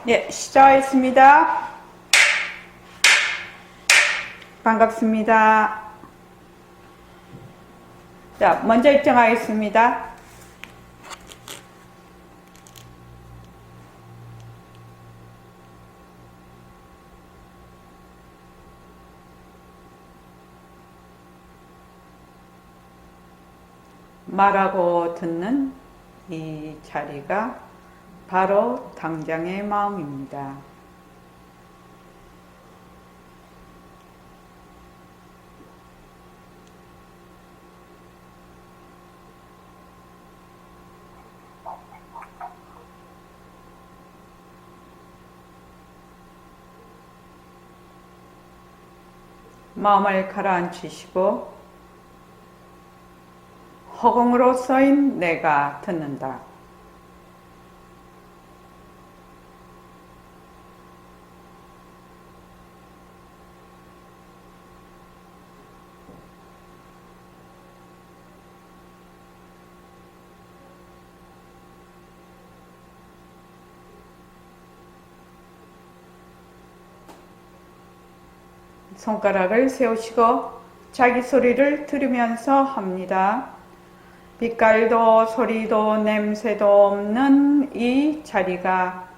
예, 시작하겠습니다. 반갑습니다. 자, 먼저 입장하겠습니다. 말하고 듣는 이 자리가 바로 당장의 마음입니다. 마음을 가라앉히시고 허공으로 써인 내가 듣는다. 손가락을 세우시고 자기 소리를 들으면서 합니다. 빛깔도 소리도 냄새도 없는 이 자리가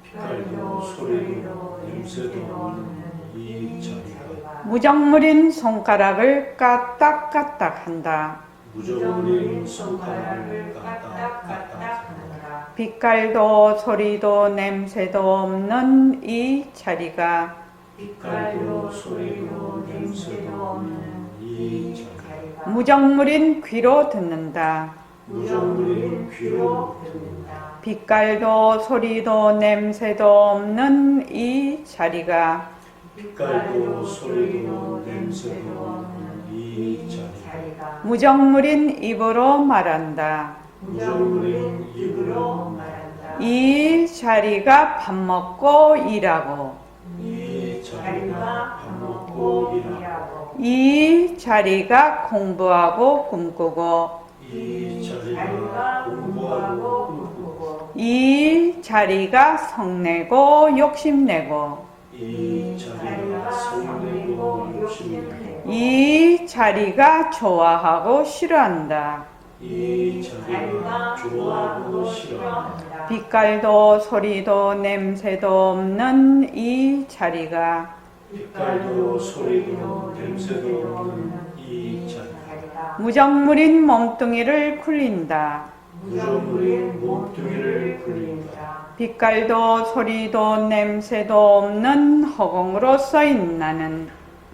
빛깔도 소리도 냄새도 없는 이 자리가 무정물인 손가락을 까딱까딱 한다. 무정물인 손가락을 까딱까딱 빛깔도 소리도 냄새도 없는 이 자리가 빛깔도 소리도 냄새도 없는 이 자리가 무정물인 귀로 듣는다. 무정물인 귀로 듣는다. 빛깔도 소리도 냄새도 없는 이 자리가 빛깔도 소리도 냄새도 없는 이 자리가 무정물인 입으로 말한다. 무정물인 입으로 말한다. 이 자리가 밥 먹고 일하고 이 자리가 밥 먹고 일하고 이 자리가 공부하고 꿈꾸고 이 자리가 공부하고 꿈꾸고 이 자리가 성내고 욕심내고 이 자리가 성내고 욕심내고 이 자리가 좋아하고 싫어한다. 이 자리가 좋아하고 싫어한다. 빛깔도 소리도 냄새도 없는 이 자리가 빛깔도 소리도 냄새도 없는 이 자리가 무정물인 몸뚱이를 굴린다. 무정물인 몸뚱이를 굴린다. 빛깔도 소리도 냄새도 없는 허공으로 써인 나는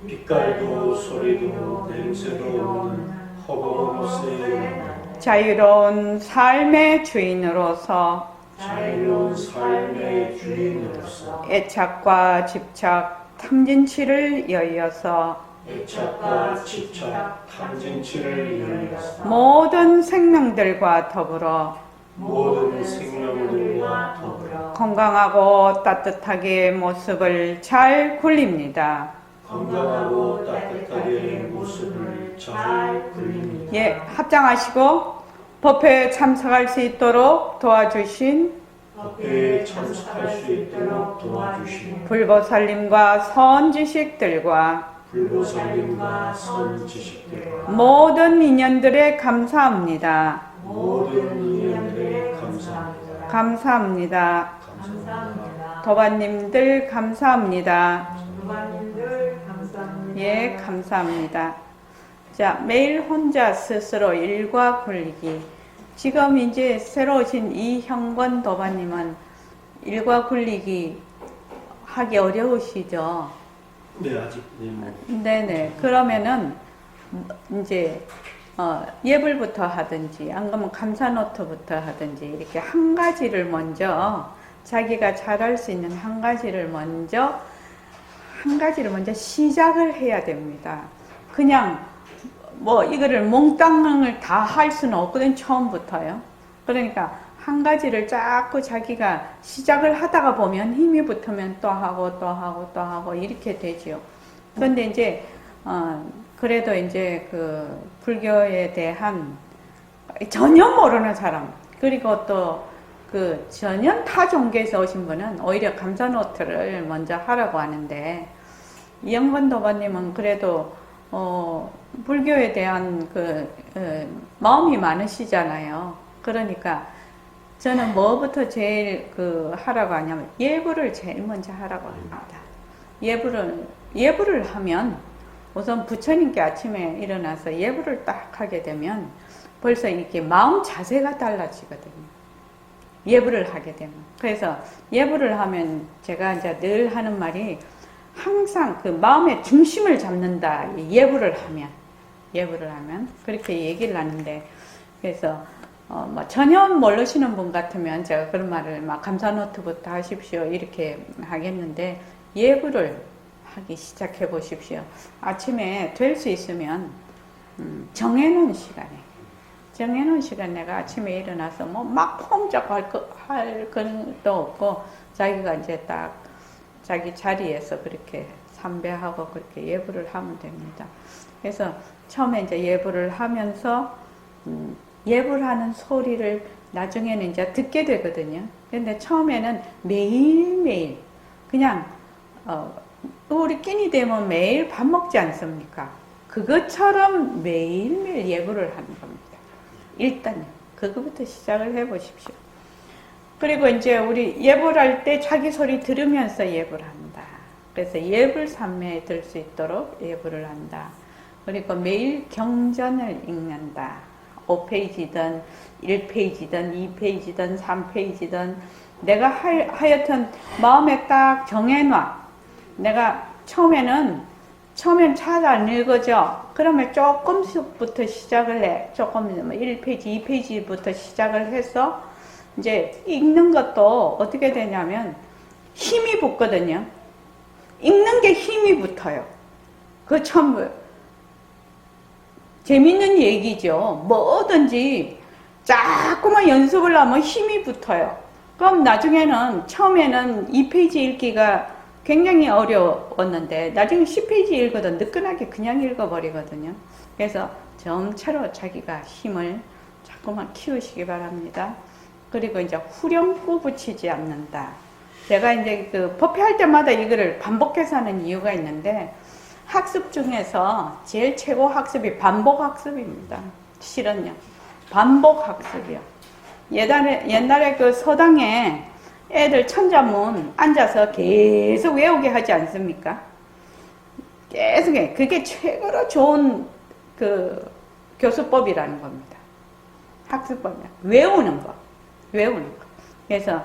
빛깔도 소리도 냄새도 없는 허공으로 쓰인 자유로운 삶의 주인으로서 자유로운 삶의 주인으로서 애착과 집착, 탐진치를 여의어서 애착과 집착, 탐진치를 열려서 모든 생명들과 더불어 모든 생명들과 더불어 건강하고 따뜻하게 모습을 잘 굴립니다. 건강하고 따뜻하게 모습을 잘 굴립니다. 예, 합장하시고 법회에 참석할 수 있도록 도와주신 법회에 참석할 수 있도록 도와주신 불보살님과 선지식들과 불보살님과 선지식들과 모든 인연들에 감사합니다. 모든 인연들에 감사합니다. 감사합니다. 감사합니다. 도반님들 감사합니다. 도반님들 감사합니다. 예, 감사합니다. 자, 매일 혼자 스스로 일과 굴리기. 지금 이제 새로 오신 이형권 도반님은 일과 굴리기 하기 어려우시죠? 네, 아직 네네. 그러면은 이제 예불부터 하든지 안 그러면 감사노트부터 하든지 이렇게 한 가지를 먼저 자기가 잘할 수 있는 한 가지를 먼저 시작을 해야 됩니다. 그냥 뭐 이거를 몽땅을 다 할 수는 없거든, 처음부터요. 그러니까 한 가지를 자꾸 자기가 시작을 하다가 보면 힘이 붙으면 또 하고 또 하고 또 하고 이렇게 되지요. 그런데 이제 그래도 이제 그 불교에 대한 전혀 모르는 사람, 그리고 또 그 전혀 타 종교에서 오신 분은 오히려 감사 노트를 먼저 하라고 하는데, 이영건 도반님은 그래도 불교에 대한 마음이 많으시잖아요. 그러니까 저는 뭐부터 제일 하라고 하냐면 예불을 제일 먼저 하라고 합니다. 예불을 하면 우선 부처님께 아침에 일어나서 예불을 딱 하게 되면 벌써 이렇게 마음 자세가 달라지거든요. 예불을 하게 되면. 그래서 예불을 하면 제가 이제 늘 하는 말이 항상 그 마음의 중심을 잡는다. 예불을 하면 그렇게 얘기를 하는데, 그래서 뭐 전혀 모르시는 분 같으면 제가 그런 말을 막 감사 노트부터 하십시오 이렇게 하겠는데, 예불을 하기 시작해 보십시오. 아침에 될 수 있으면 정해놓은 시간 내가 아침에 일어나서 뭐 막 폼잡할 것도 없고 자기가 이제 딱 자기 자리에서 그렇게 삼배하고 그렇게 예불을 하면 됩니다. 그래서 처음에 이제 예불을 하면서 예불하는 소리를 나중에는 이제 듣게 되거든요. 근데 처음에는 매일매일 그냥 우리 끼니 되면 매일 밥 먹지 않습니까? 그것처럼 매일매일 예불을 하는 겁니다. 일단요. 그거부터 시작을 해 보십시오. 그리고 이제 우리 예불할 때 자기 소리 들으면서 예불한다. 그래서 예불 삼매에 들 수 있도록 예불을 한다. 그리고 매일 경전을 읽는다. 5페이지든 1페이지든 2페이지든 3페이지든 내가 하여튼 마음에 딱 정해놔. 내가 처음엔 잘 안 읽어져. 그러면 조금씩부터 시작을 해. 조금 1페이지, 2페이지부터 시작을 해서 이제 읽는 것도 어떻게 되냐면 힘이 붙거든요. 읽는 게 힘이 붙어요. 그 참 재밌는 얘기죠. 뭐든지 자꾸만 연습을 하면 힘이 붙어요. 그럼 나중에는 처음에는 2페이지 읽기가 굉장히 어려웠는데 나중에 10페이지 읽어도 느긋하게 그냥 읽어버리거든요. 그래서 점차로 자기가 힘을 자꾸만 키우시기 바랍니다. 그리고 이제 후렴구 붙이지 않는다. 제가 이제 법회할 때마다 이거를 반복해서 하는 이유가 있는데, 학습 중에서 제일 최고 학습이 반복 학습입니다. 실은요. 반복 학습이요. 옛날에 그 서당에 애들 천자문 앉아서 계속 외우게 하지 않습니까? 계속 해. 그게 최고로 좋은 교수법이라는 겁니다. 학습법이야. 외우는 거. 그래서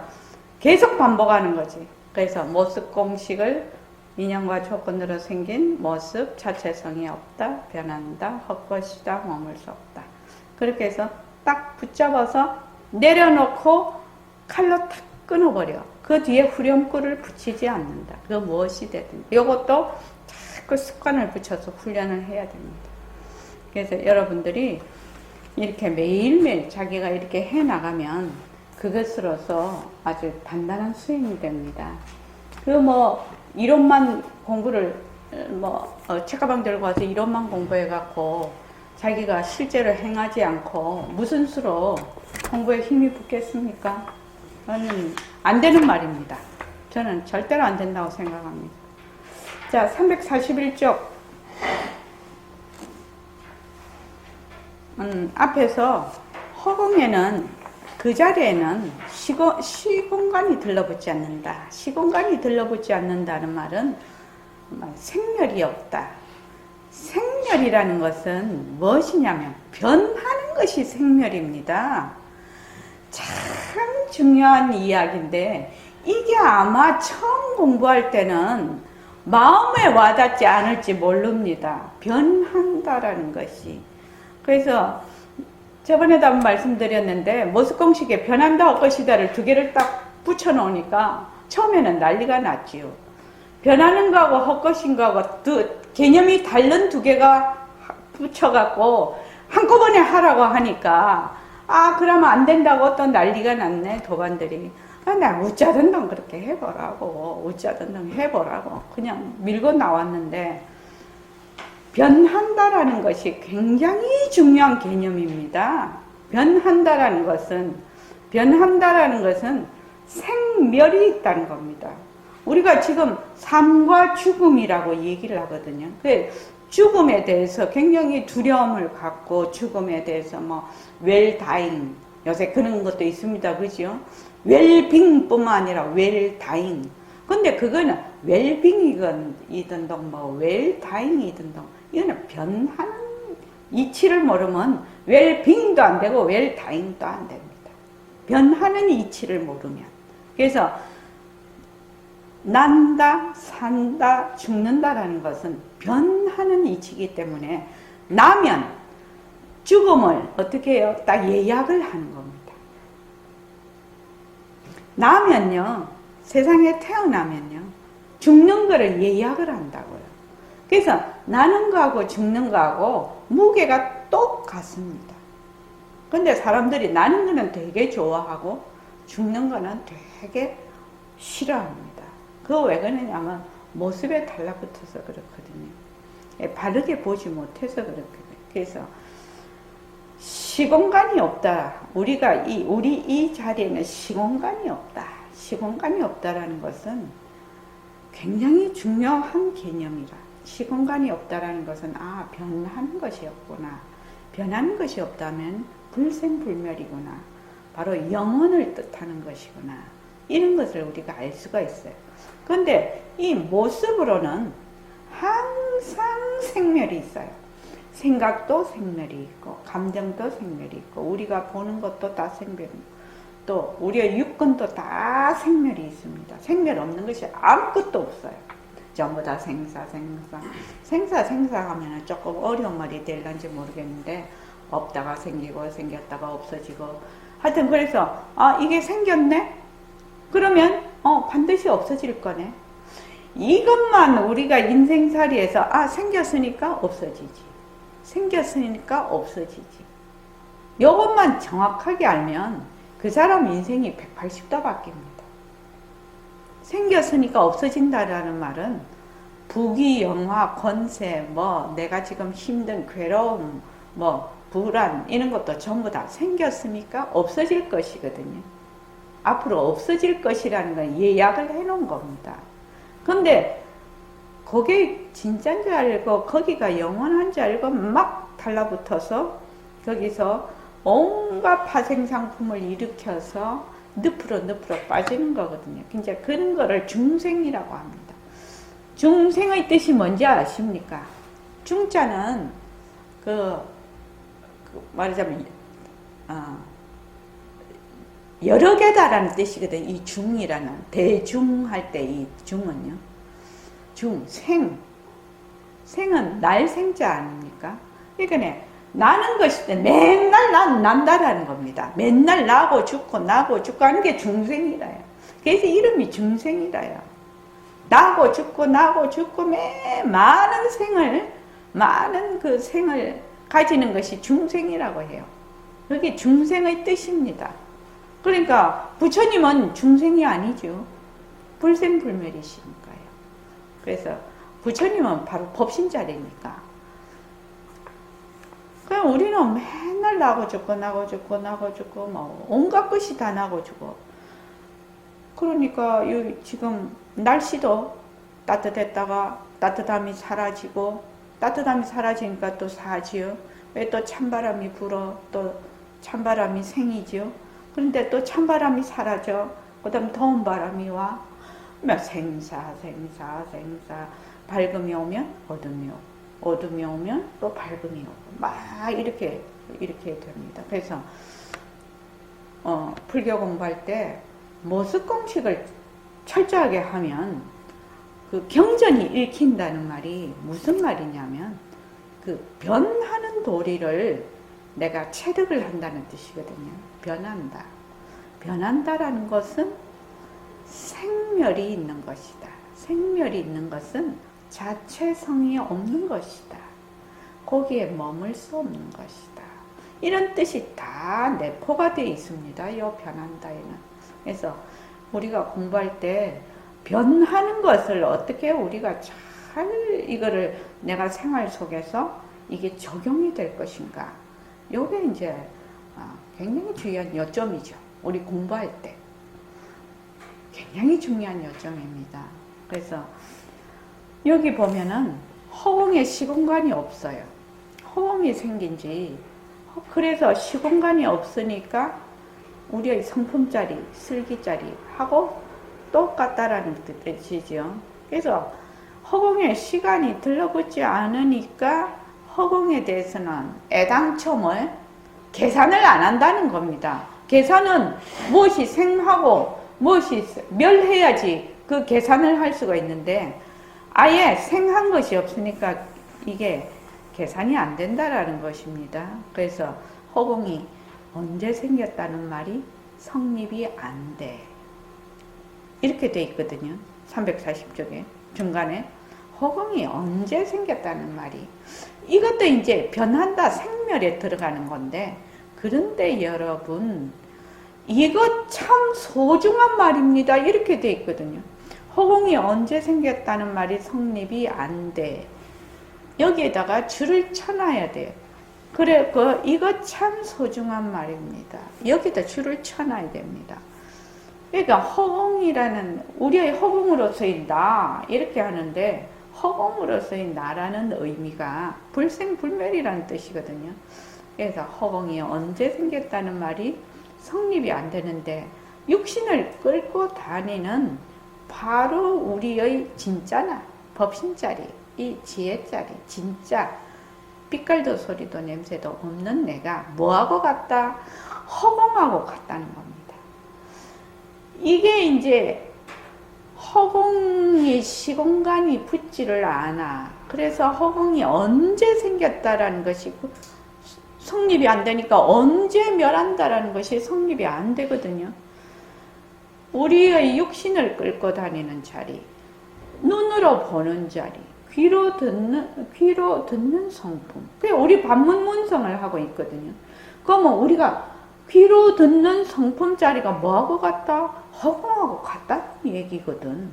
계속 반복하는 거지. 그래서 모습 공식을 인연과 조건으로 생긴 모습 자체성이 없다, 변한다, 헛것이다, 머물 수 없다. 그렇게 해서 딱 붙잡아서 내려놓고 칼로 탁 끊어버려. 그 뒤에 후렴구를 붙이지 않는다. 그 무엇이 되든. 이것도 자꾸 습관을 붙여서 훈련을 해야 됩니다. 그래서 여러분들이 이렇게 매일매일 자기가 이렇게 해나가면 그것으로서 아주 단단한 수행이 됩니다. 이론만 공부를, 책가방 들고 와서 이론만 공부해갖고 자기가 실제로 행하지 않고 무슨 수로 공부에 힘이 붙겠습니까? 저는 안 되는 말입니다. 저는 절대로 안 된다고 생각합니다. 자, 341쪽. 앞에서 허공에는 그 자리에는 시공간이 들러붙지 않는다. 시공간이 들러붙지 않는다는 말은 생멸이 없다. 생멸이라는 것은 무엇이냐면 변하는 것이 생멸입니다. 참 중요한 이야기인데 이게 아마 처음 공부할 때는 마음에 와닿지 않을지 모릅니다. 변한다라는 것이. 그래서 저번에도 한번 말씀드렸는데 모습공식에 변한다 헛것이다를 두 개를 딱 붙여놓으니까 처음에는 난리가 났지요. 변하는 거하고 헛것인 거하고 개념이 다른 두 개가 붙여갖고 한꺼번에 하라고 하니까 그러면 안 된다고 또 난리가 났네. 도반들이. 나 웃자든당 그렇게 해보라고. 그냥 밀고 나왔는데 변한다라는 것이 굉장히 중요한 개념입니다. 변한다라는 것은 변한다라는 것은 생멸이 있다는 겁니다. 우리가 지금 삶과 죽음이라고 얘기를 하거든요. 죽음에 대해서 굉장히 두려움을 갖고 죽음에 대해서 뭐 웰다잉 요새 그런 것도 있습니다. 그죠? 웰빙뿐만 아니라 웰다잉. 근데 그거는 웰빙이든 뭐 웰다잉이든 이거는 변하는 이치를 모르면 웰빙도 안 되고 웰다잉도 안 됩니다. 변하는 이치를 모르면. 그래서 난다, 산다, 죽는다라는 것은 변하는 이치이기 때문에 나면 죽음을 어떻게 해요? 딱 예약을 하는 겁니다. 나면요, 세상에 태어나면요, 죽는 거를 예약을 한다고요. 그래서 나는 거하고 죽는 거하고 무게가 똑같습니다. 근데 사람들이 나는 거는 되게 좋아하고 죽는 거는 되게 싫어합니다. 그거 왜 그러냐면 모습에 달라붙어서 그렇거든요. 바르게 보지 못해서 그렇거든요. 그래서 시공간이 없다. 우리 이 자리에는 시공간이 없다. 시공간이 없다라는 것은 굉장히 중요한 개념이라. 시공간이 없다라는 것은 변하는 것이 없구나. 변하는 것이 없다면 불생불멸이구나. 바로 영원을 뜻하는 것이구나. 이런 것을 우리가 알 수가 있어요. 그런데 이 모습으로는 항상 생멸이 있어요. 생각도 생멸이 있고 감정도 생멸이 있고 우리가 보는 것도 다 생멸이 있고 또 우리의 육근도 다 생멸이 있습니다. 생멸 없는 것이 아무것도 없어요. 전부 다 생사 하면 조금 어려운 말이 될런지 모르겠는데 없다가 생기고 생겼다가 없어지고 하여튼 그래서 이게 생겼네? 그러면 반드시 없어질 거네. 이것만 우리가 인생살이에서 생겼으니까 없어지지. 생겼으니까 없어지지. 이것만 정확하게 알면 그 사람 인생이 180도 바뀝니다. 생겼으니까 없어진다라는 말은 부귀, 영화, 권세, 내가 지금 힘든 괴로움, 불안 이런 것도 전부 다 생겼으니까 없어질 것이거든요. 앞으로 없어질 것이라는 건 예약을 해놓은 겁니다. 근데 그게 진짜인 줄 알고 거기가 영원한 줄 알고 막 달라붙어서 거기서 온갖 파생상품을 일으켜서 늪으로 빠지는 거거든요. 이제 그런 거를 중생이라고 합니다. 중생의 뜻이 뭔지 아십니까? 중자는 말하자면 여러 개다라는 뜻이거든. 이 중이라는 대중할 때 이 중은요. 생은 날 생자 아닙니까? 그러니까 나는 것일 때 맨날 난다라는 겁니다. 맨날 나고 죽고 하는 게 중생이라요. 그래서 이름이 중생이라요. 나고 죽고 많은 그 생을 가지는 것이 중생이라고 해요. 그게 중생의 뜻입니다. 그러니까 부처님은 중생이 아니죠. 불생불멸이시니까요. 그래서 부처님은 바로 법신자리니까. 그냥 우리는 맨날 나고 죽고 온갖 것이 다 나고 죽어. 그러니까 지금 날씨도 따뜻했다가 따뜻함이 사라지니까 또 사지요. 왜 또 찬바람이 불어 또 찬바람이 생이죠. 그런데 또 찬바람이 사라져. 그 다음 더운 바람이 와. 생사. 밝음이 오면 어둠이 오면 또 밝음이 오고. 막 이렇게 됩니다. 그래서, 불교 공부할 때 모습 공식을 철저하게 하면 그 경전이 읽힌다는 말이 무슨 말이냐면 그 변하는 도리를 내가 체득을 한다는 뜻이거든요. 변한다라는 것은 생멸이 있는 것이다. 생멸이 있는 것은 자체성이 없는 것이다. 거기에 머물 수 없는 것이다. 이런 뜻이 다 내포가 되어 있습니다. 이 변한다에는. 그래서 우리가 공부할 때 변하는 것을 어떻게 우리가 잘 이거를 내가 생활 속에서 이게 적용이 될 것인가. 요게 이제 굉장히 중요한 요점이죠. 우리 공부할 때 굉장히 중요한 요점입니다. 그래서 여기 보면은 허공에 시공간이 없어요. 허공이 생긴지, 그래서 시공간이 없으니까 우리의 성품자리, 슬기자리 하고 똑같다라는 뜻이죠. 그래서 허공에 시간이 들러붙지 않으니까 허공에 대해서는 애당초 계산을 안 한다는 겁니다. 계산은 무엇이 생하고 무엇이 멸해야지 그 계산을 할 수가 있는데, 아예 생한 것이 없으니까 이게 계산이 안 된다라는 것입니다. 그래서 허공이 언제 생겼다는 말이 성립이 안 돼. 이렇게 돼 있거든요. 340쪽에 중간에 허공이 언제 생겼다는 말이, 이것도 이제 변한다, 생멸에 들어가는 건데, 그런데 여러분 이거 참 소중한 말입니다. 이렇게 돼 있거든요. 허공이 언제 생겼다는 말이 성립이 안 돼. 여기에다가 줄을 쳐놔야 돼요. 그래, 이거 참 소중한 말입니다. 여기다 줄을 쳐놔야 됩니다. 그러니까 허공이라는, 우리의 허공으로서의 나, 이렇게 하는데, 허공으로서의 나라는 의미가 불생불멸이라는 뜻이거든요. 그래서 허공이 언제 생겼다는 말이 성립이 안 되는데, 육신을 끌고 다니는 바로 우리의 진짜나 법신자리, 이 지혜자리, 진짜 빛깔도 소리도 냄새도 없는 내가 뭐하고 같다? 허공하고 같다는 겁니다. 이게 이제 허공이 시공간이 붙지를 않아. 그래서 허공이 언제 생겼다라는 것이 성립이 안 되니까 언제 멸한다라는 것이 성립이 안 되거든요. 우리의 육신을 끌고 다니는 자리, 눈으로 보는 자리, 귀로 듣는 성품. 우리 반문문성을 하고 있거든요. 그러면 우리가 귀로 듣는 성품 자리가 뭐하고 같다? 허공하고 같다는 얘기거든.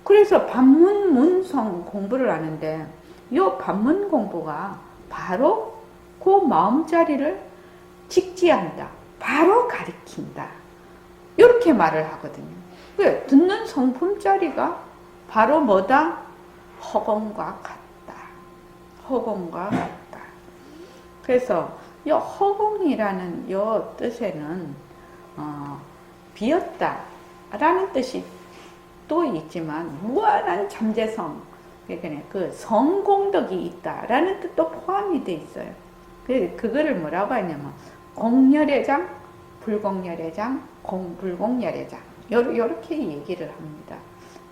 그래서 반문문성 공부를 하는데, 이 반문 공부가 바로 그 마음자리를 직지한다. 바로 가리킨다. 이렇게 말을 하거든요. 듣는 성품자리가 바로 뭐다? 허공과 같다. 허공과 같다. 그래서 이 허공이라는 이 뜻에는 비었다 라는 뜻이 또 있지만, 무한한 잠재성, 그러니까 그 성공덕이 있다 라는 뜻도 포함이 되어 있어요. 그거를 뭐라고 하냐면 공열애장, 불공열애장, 공불공열애장, 요렇게 얘기를 합니다.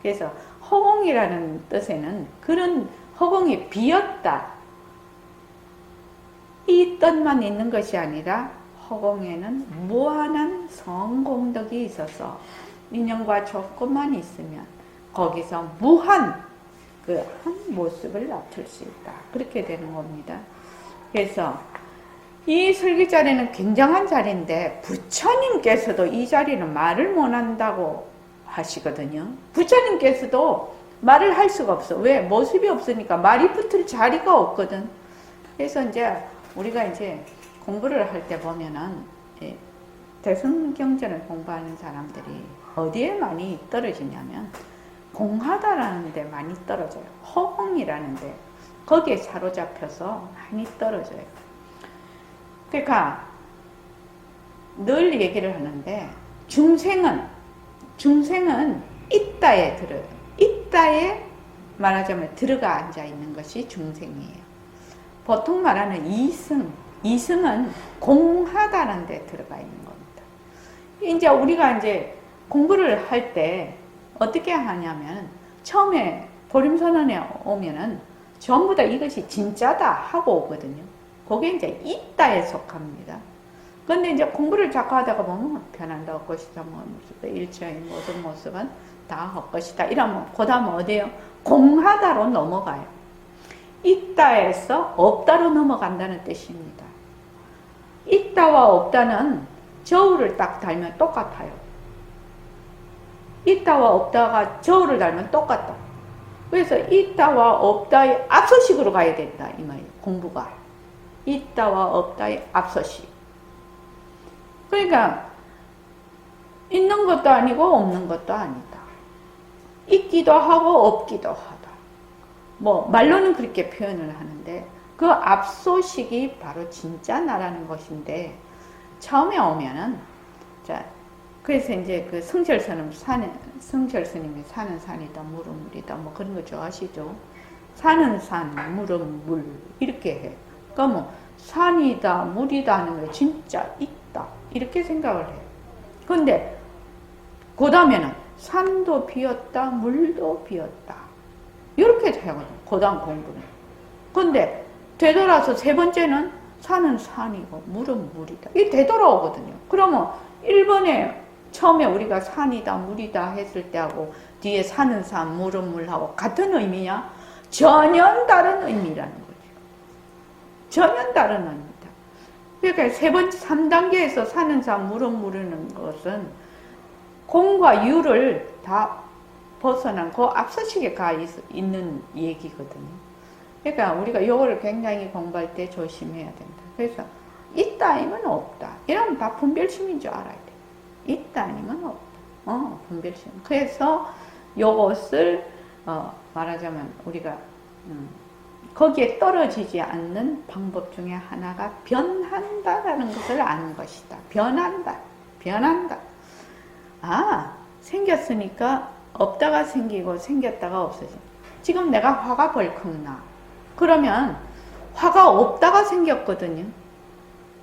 그래서 허공이라는 뜻에는 그런 허공이 비었다, 이 뜻만 있는 것이 아니라 허공에는 무한한 성공덕이 있어서 인연과 조건만 있으면 거기서 무한 그 한 모습을 나타낼 수 있다. 그렇게 되는 겁니다. 그래서 이 설교 자리는 굉장한 자리인데, 부처님께서도 이 자리는 말을 못한다고 하시거든요. 부처님께서도 말을 할 수가 없어. 왜? 모습이 없으니까 말이 붙을 자리가 없거든. 그래서 이제 우리가 이제 공부를 할 때 보면은 대승경전을 공부하는 사람들이 어디에 많이 떨어지냐면 공하다라는 데 많이 떨어져요. 허공이라는 데, 거기에 사로잡혀서 많이 떨어져요. 그러니까 늘 얘기를 하는데, 중생은 이따에 들어요. 이따에 말하자면 들어가 앉아 있는 것이 중생이에요. 보통 말하는 이승은 공하다는 데 들어가 있는 겁니다. 이제 우리가 이제 공부를 할 때 어떻게 하냐면, 처음에 보림선언에 오면은 전부 다 이것이 진짜다 하고 오거든요. 그게 이제 이따에 속합니다. 그런데 이제 공부를 자꾸 하다가 보면 변한다, 헛것이다, 일체의 모든 모습은 다 헛것이다 이러면 그 다음은 어디에요? 공하다로 넘어가요. 있다에서 없다로 넘어간다는 뜻입니다. 있다와 없다는 저울을 딱 달면 똑같아요. 있다와 없다가 저울을 달면 똑같다. 그래서 있다와 없다의 앞서식으로 가야 된다 이 말이에요. 공부가 있다와 없다의 앞서식. 그러니까 있는 것도 아니고 없는 것도 아니다. 있기도 하고 없기도 하다. 뭐 말로는 그렇게 표현을 하는데 그 앞소식이 바로 진짜 나라는 것인데 처음에 오면은 자 그래서 이제 그 성철스님이 사는 산이다 물은 물이다 뭐 그런 거 좋아하시죠? 사는 산 물은 물 이렇게 해. 그러니까 뭐 산이다 물이다 하는 게 진짜 있다 이렇게 생각을 해요. 근데 그 다음에는 산도 비었다 물도 비었다 이렇게 하거든 그 다음 공부는. 근데 되돌아서 세 번째는 산은 산이고 물은 물이다 이게 되돌아오거든요. 그러면 1번에 처음에 우리가 산이다 물이다 했을 때하고 뒤에 산은 산 물은 물하고 같은 의미냐? 전혀 다른 의미라는 거죠. 전혀 다른 의미다. 그러니까 세 번째 3단계에서 산은 산 물은 물은 것은 공과 유를 다 벗어난 그 앞서식에 가 있는 얘기거든요. 그러니까 우리가 이거를 굉장히 공부할 때 조심해야 된다. 그래서 있다 아니면 없다. 이러면 다 분별심인 줄 알아야 돼. 있다 아니면 없다. 분별심. 그래서 요것을 말하자면 우리가 거기에 떨어지지 않는 방법 중에 하나가 변한다라는 것을 아는 것이다. 변한다. 생겼으니까 없다가 생기고 생겼다가 없어져. 지금 내가 화가 벌컥 나. 그러면 화가 없다가 생겼거든요.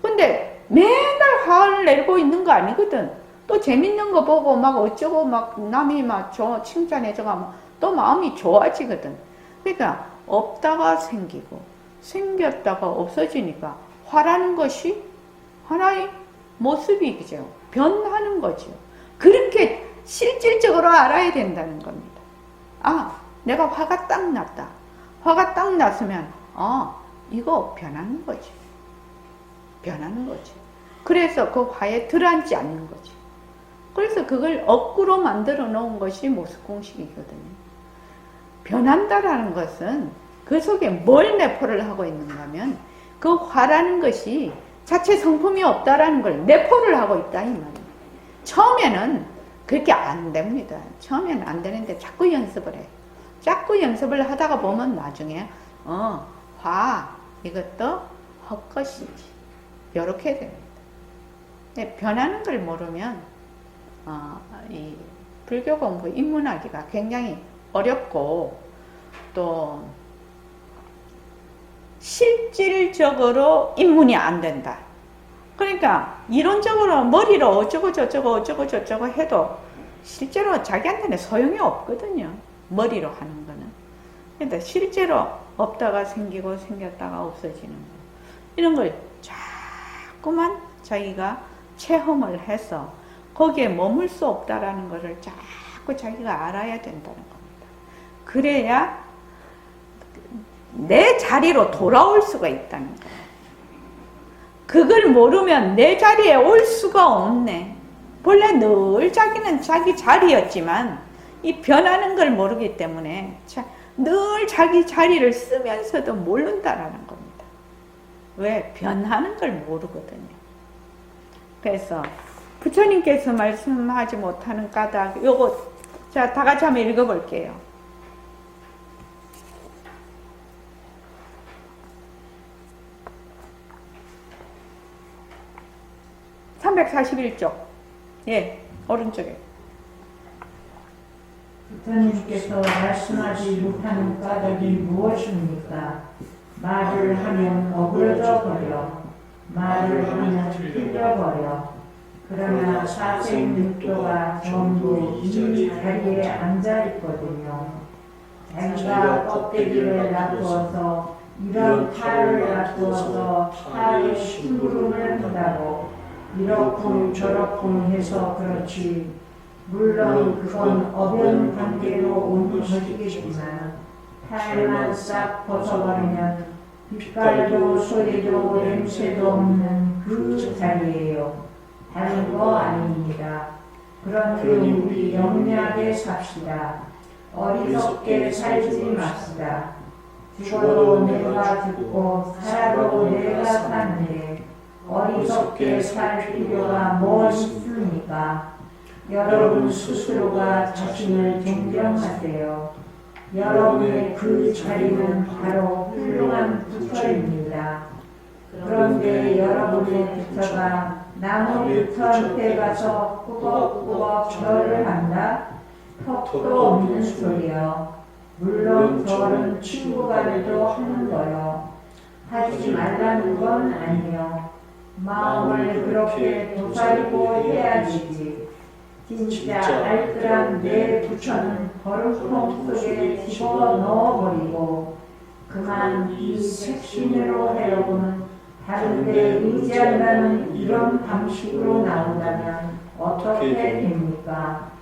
근데 맨날 화를 내고 있는 거 아니거든. 또 재밌는 거 보고 막 어쩌고 막 남이 막 칭찬해줘가 또 마음이 좋아지거든. 그러니까 없다가 생기고 생겼다가 없어지니까 화라는 것이 하나의 모습이죠. 변하는 거죠. 그렇게 실질적으로 알아야 된다는 겁니다. 내가 화가 딱 났다. 화가 딱 났으면 이거 변하는 거지. 그래서 그 화에 들어앉지 않는 거지. 그래서 그걸 억구로 만들어 놓은 것이 모습공식이거든요. 변한다라는 것은 그 속에 뭘 내포를 하고 있는가 하면 그 화라는 것이 자체 성품이 없다라는 걸 내포를 하고 있다 이 말이에요. 처음에는 그렇게 안 됩니다. 처음에는 안 되는데 자꾸 연습을 해. 자꾸 연습을 하다가 보면 나중에 화 이것도 헛것이지. 이렇게 됩니다. 근데 변하는 걸 모르면 이 불교 공부 입문하기가 굉장히 어렵고 또 실질적으로 입문이 안 된다. 그러니까 이론적으로 머리로 어쩌고 저쩌고 해도 실제로 자기한테는 소용이 없거든요. 머리로 하는 거는. 그러니까 실제로 없다가 생기고 생겼다가 없어지는 거. 이런 걸 자꾸만 자기가 체험을 해서 거기에 머물 수 없다라는 것을 자꾸 자기가 알아야 된다는 겁니다. 그래야 내 자리로 돌아올 수가 있다는 거예요. 그걸 모르면 내 자리에 올 수가 없네. 본래 늘 자기는 자기 자리였지만 이 변하는 걸 모르기 때문에 늘 자기 자리를 쓰면서도 모른다라는 겁니다. 왜? 변하는 걸 모르거든요. 그래서 부처님께서 말씀하지 못하는 까닭 요거 자 다 같이 한번 읽어볼게요. (341쪽) 예, 오른쪽에 부처님께서 말씀하지 못하는 까닭이 무엇입니까? 말을 하면 어그러져 버려, 말을 하면 틀려버려. 그러나 사생육도가 전부 이 자리에 앉아 있거든요. 자기가 껍데기를 놔두어서 이런 팔을 놔두어서 팔에 심부름을 한다고 이러쿵 저러쿵 해서 그렇지. 물론 그건 어변 관계로 온 것이겠지만 팔만 싹 벗어버리면 빛깔도 소리도 냄새도 없는 그 자리예요. 다른 거 아닙니다. 그러니 우리 영리하게 삽시다. 어리석게 살지 맙시다. 죽어도 내가 죽고 살아도 내가 사는데 어리석게 살 필요가 뭐 있습니까? 여러분 스스로가 자신을 존경하세요. 여러분의 그 자리는 바로 훌륭한 부처입니다. 그런데 여러분의 부처가 나무 부처한테 가서 꾸벅꾸벅 절을 한다? 턱도 없는 소리요. 물론 절은 친구 간에도 하는 거요. 하지 말라는 건 아니요. 마음을 그렇게 도살고 해야 되지. 진짜 알뜰한 내 부처는 거름통 속에 집어넣어버리고 그만 이 색신으로 해로고는 다른데 의지한다는 이런 방식으로 나온다면 어떻게 됩니까?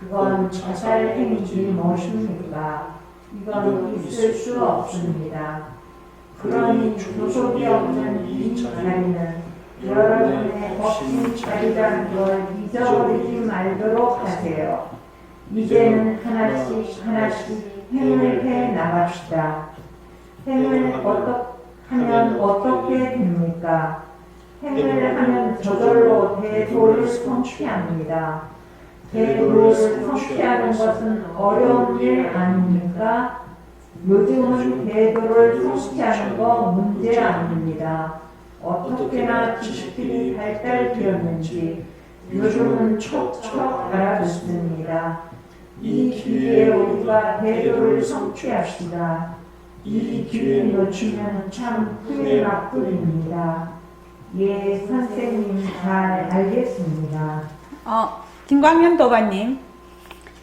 그건 자살행위지 무엇입니까? 이건 있을 수 없습니다. 그러니 조속이 없는 이 자리는 여러분의 법신 자리라는 걸 잊어버리지 말도록 하세요. 이제는 하나씩 하나씩 행을 해 나갑시다. 행을 하면 어떻게 됩니까? 행을 하면 저절로 대도를 성취합니다. 대도를 성취하는 것은 어려운 일 아닙니까? 요즘은 대도를 성취하는 거 문제 아닙니다. 어떻게나 지식들이 발달되었는지 요즘은 척척 알아듣습니다. 이 기회에 우리가 대도를 성취합시다. 이 기회 놓치면 참 후회 막불입니다. 예, 선생님 잘 알겠습니다. 김광현 도반님,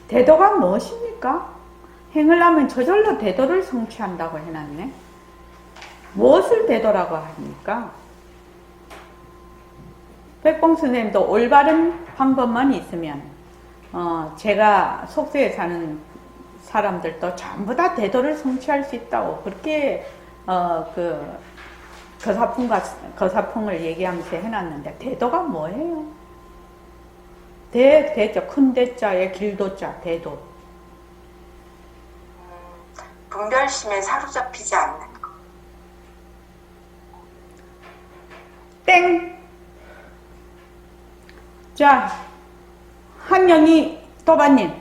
대도가 무엇입니까? 행을 하면 저절로 대도를 성취한다고 해놨네. 무엇을 대도라고 합니까? 백봉 선생님도 올바른 방법만 있으면 제가 속세에 사는 사람들도 전부 다 대도를 성취할 수 있다고 그렇게 거사풍을 얘기하면서 해놨는데 대도가 뭐예요? 대죠. 큰 대자에 길도자 대도. 분별심에 사로잡히지 않는 것. 땡! 자, 한영희 도반님.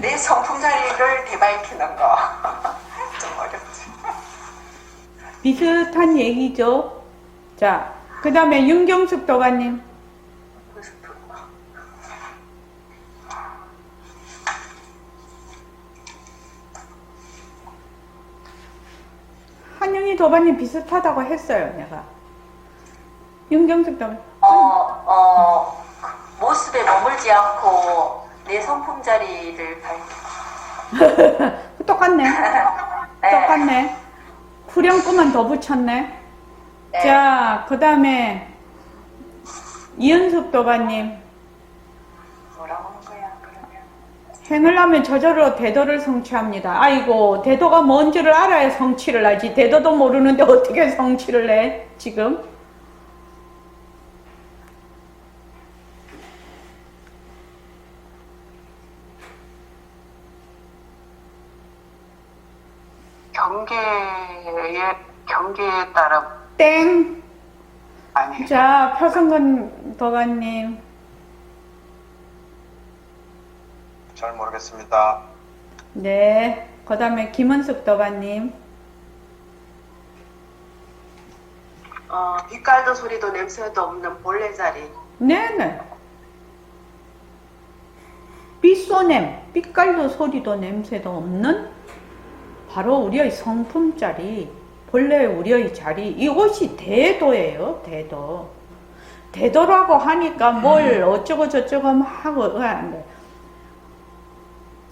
내 성품 자리를 되밝히는 거. 좀 어렵지. 비슷한 얘기죠. 자, 그 다음에 윤경숙 도반님. 한영희 도반님 비슷하다고 했어요, 내가. 윤경숙 도반님. 모습에 머물지 않고 내 성품 자리를 밝히는 똑같네. 네. 똑같네. 후렴구만 더 붙였네. 네. 자, 그 다음에 이은숙 도반님. 뭐라고 하는 거야, 그러면? 행을 하면 저절로 대도를 성취합니다. 아이고, 대도가 뭔지를 알아야 성취를 하지. 대도도 모르는데 어떻게 성취를 해, 지금? 경계에 따라 땡! 아니. 자, 표성근 도관님. 잘 모르겠습니다. 네. 그 다음에 김은숙 도관님. 빛깔도 소리도 냄새도 없는 본래 자리. 네네. 빛소냄, 빛깔도 소리도 냄새도 없는 바로 우리의 성품자리, 본래 우리의 자리, 이곳이 대도예요, 대도. 대도라고 하니까 뭘 어쩌고 저쩌고 하고 하는데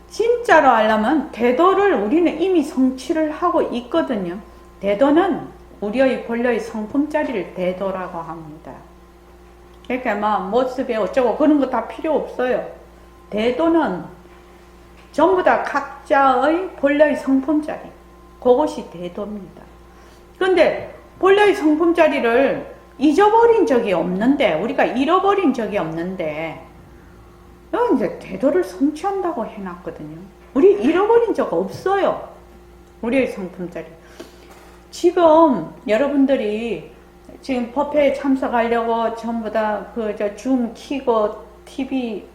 진짜로 하려면 대도를 우리는 이미 성취를 하고 있거든요. 대도는 우리의 본래의 성품자리를 대도라고 합니다. 그러니까 막 모습에 어쩌고 그런 거 다 필요 없어요. 대도는 전부 다 각자의 본래의 성품자리, 그것이 대도입니다. 그런데 본래의 성품자리를 잊어버린 적이 없는데, 우리가 잃어버린 적이 없는데, 이제 대도를 성취한다고 해놨거든요. 우리 잃어버린 적 없어요. 우리의 성품자리. 지금 여러분들이 지금 법회에 참석하려고 전부 다 줌 키고 TV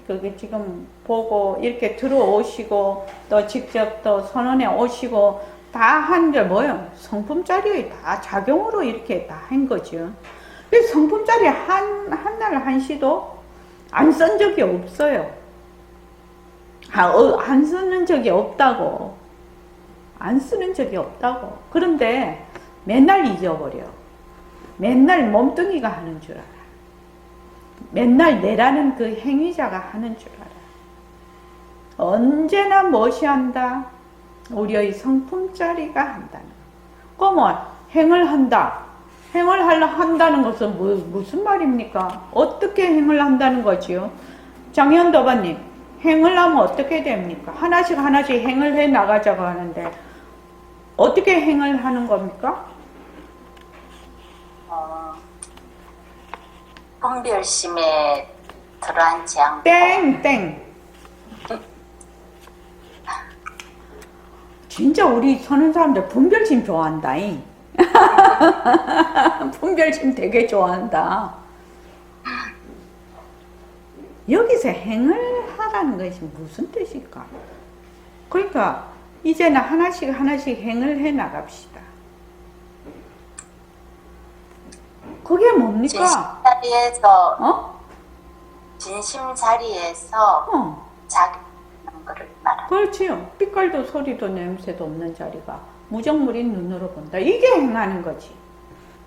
그게 지금 보고 이렇게 들어오시고 또 직접 또 선언에 오시고 다 한 게 뭐예요? 성품짜리 다 작용으로 이렇게 다 한 거죠. 성품짜리 한날 한시도 안 쓴 적이 없어요. 안 쓰는 적이 없다고. 안 쓰는 적이 없다고. 그런데 맨날 잊어버려. 맨날 몸뚱이가 하는 줄 알아. 맨날 내라는 그 행위자가 하는 줄 알아. 언제나 무엇이 한다? 우리의 성품짜리가 한다는 거. 뭐 행을 한다. 행을 한다는 것은 무슨 말입니까? 어떻게 행을 한다는 거지요? 장현도바님, 행을 하면 어떻게 됩니까? 하나씩 행을 해 나가자고 하는데 어떻게 행을 하는 겁니까? 분별심에 들어앉지 않고 땡. 진짜 우리 서는 사람들 분별심 좋아한다잉. 분별심 되게 좋아한다. 여기서 행을 하라는 것이 무슨 뜻일까? 그러니까 이제는 하나씩 행을 해 나갑시다. 그게 뭡니까? 진심 자리에서 자기 하는 거를 말하는. 그렇지요. 빛깔도 소리도 냄새도 없는 자리가 무정물인 눈으로 본다. 이게 행하는 거지.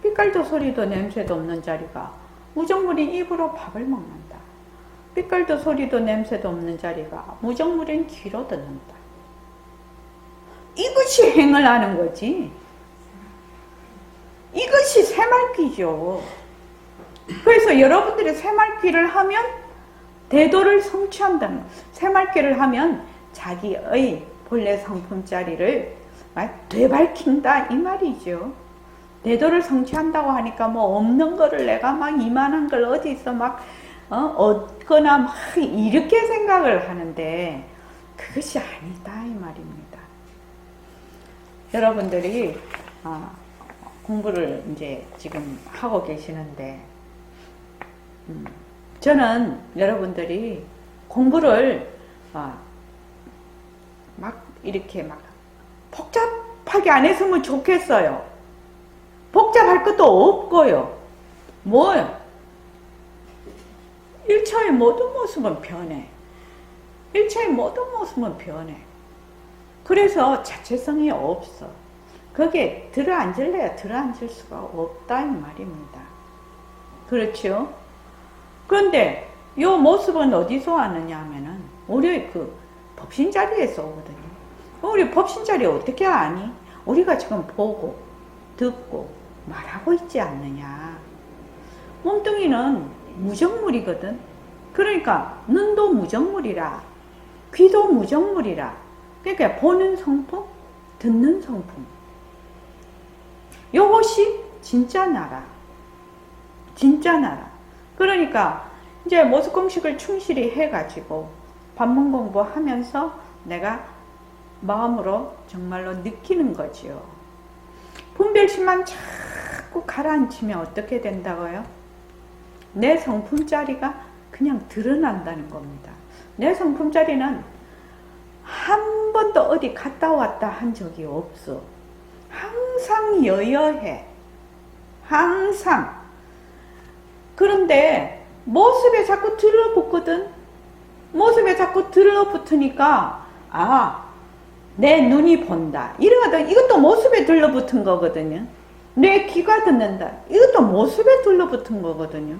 빛깔도 소리도 냄새도 없는 자리가 무정물인 입으로 밥을 먹는다. 빛깔도 소리도 냄새도 없는 자리가 무정물인 귀로 듣는다. 이것이 행을 하는 거지. 이것이 새말귀죠. 그래서 여러분들이 새말귀를 하면 대도를 성취한다는 거예요. 새말귀를 하면 자기의 본래 성품짜리를 되밟힌다 이 말이죠. 대도를 성취한다고 하니까 뭐 없는 거를 내가 막 이만한 걸 어디서 막 얻거나 막 이렇게 생각을 하는데 그것이 아니다 이 말입니다. 여러분들이 공부를 이제 지금 하고 계시는데 저는 여러분들이 공부를 막 이렇게 막 복잡하게 안 했으면 좋겠어요. 복잡할 것도 없고요. 뭐요? 1차의 모든 모습은 변해. 1차의 모든 모습은 변해. 그래서 자체성이 없어. 거기에 들어앉을래야 들어앉을 수가 없다 이 말입니다. 그렇죠? 그런데 이 모습은 어디서 왔느냐 하면은 우리의 그 법신자리에서 오거든요. 우리 법신자리 어떻게 아니? 우리가 지금 보고 듣고 말하고 있지 않느냐. 몸뚱이는 무정물이거든. 그러니까 눈도 무정물이라 귀도 무정물이라. 그러니까 보는 성품, 듣는 성품. 요것이 진짜 나라. 진짜 나라. 그러니까 이제 모습공식을 충실히 해가지고 반문 공부하면서 내가 마음으로 정말로 느끼는 거지요. 분별심만 자꾸 가라앉히면 어떻게 된다고요? 내 성품짜리가 그냥 드러난다는 겁니다. 내 성품짜리는 한 번도 어디 갔다 왔다 한 적이 없어. 항상 여여해. 항상. 그런데 모습에 자꾸 들러붙거든. 모습에 자꾸 들러붙으니까 내 눈이 본다. 이러거든. 이것도 모습에 들러붙은 거거든요. 내 귀가 듣는다. 이것도 모습에 들러붙은 거거든요.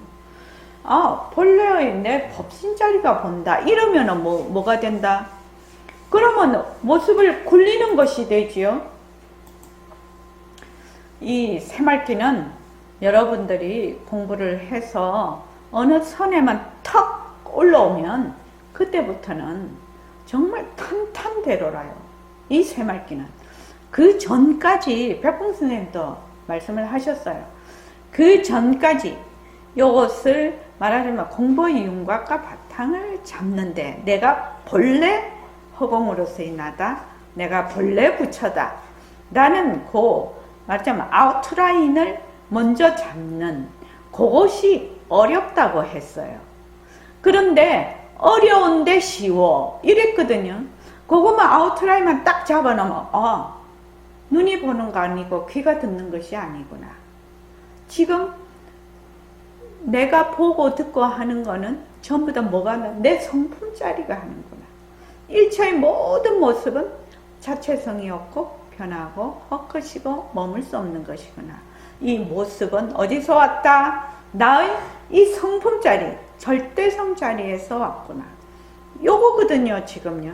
본래의 내 법신자리가 본다. 이러면은 뭐가 된다? 그러면 모습을 굴리는 것이 되지요. 이 새말귀는 여러분들이 공부를 해서 어느 선에만 턱 올라오면 그때부터는 정말 탄탄대로라요. 이 새말귀는. 그 전까지 백봉선생님도 말씀을 하셨어요. 그 전까지 이것을 말하자면 공부의 윤곽과 바탕을 잡는데 내가 본래 허공으로서의 나다. 내가 본래 부처다. 나는 말하자면 아웃라인을 먼저 잡는 그것이 어렵다고 했어요. 그런데 어려운데 쉬워 이랬거든요. 그것만 아웃라인만 딱 잡아놓으면 눈이 보는 거 아니고 귀가 듣는 것이 아니구나. 지금 내가 보고 듣고 하는 거는 전부 다 뭐가 내 성품짜리가 하는구나. 일체의 모든 모습은 자체성이 없고 변하고 헛것이고 머물 수 없는 것이구나. 이 모습은 어디서 왔다? 나의 이 성품짜리, 절대성 자리에서 왔구나. 요거거든요, 지금요.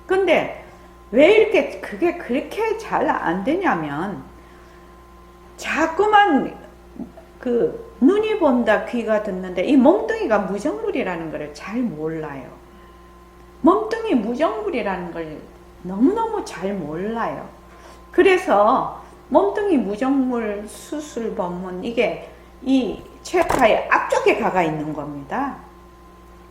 근데 왜 이렇게 그게 그렇게 잘 안 되냐면 자꾸만 눈이 본다, 귀가 듣는데 이 몸뚱이가 무정물이라는 걸 잘 몰라요. 몸뚱이 무정물이라는 걸 너무너무 잘 몰라요. 그래서 몸뚱이 무정물 수술 법문 이게 이 챕터의 앞쪽에 가가 있는 겁니다.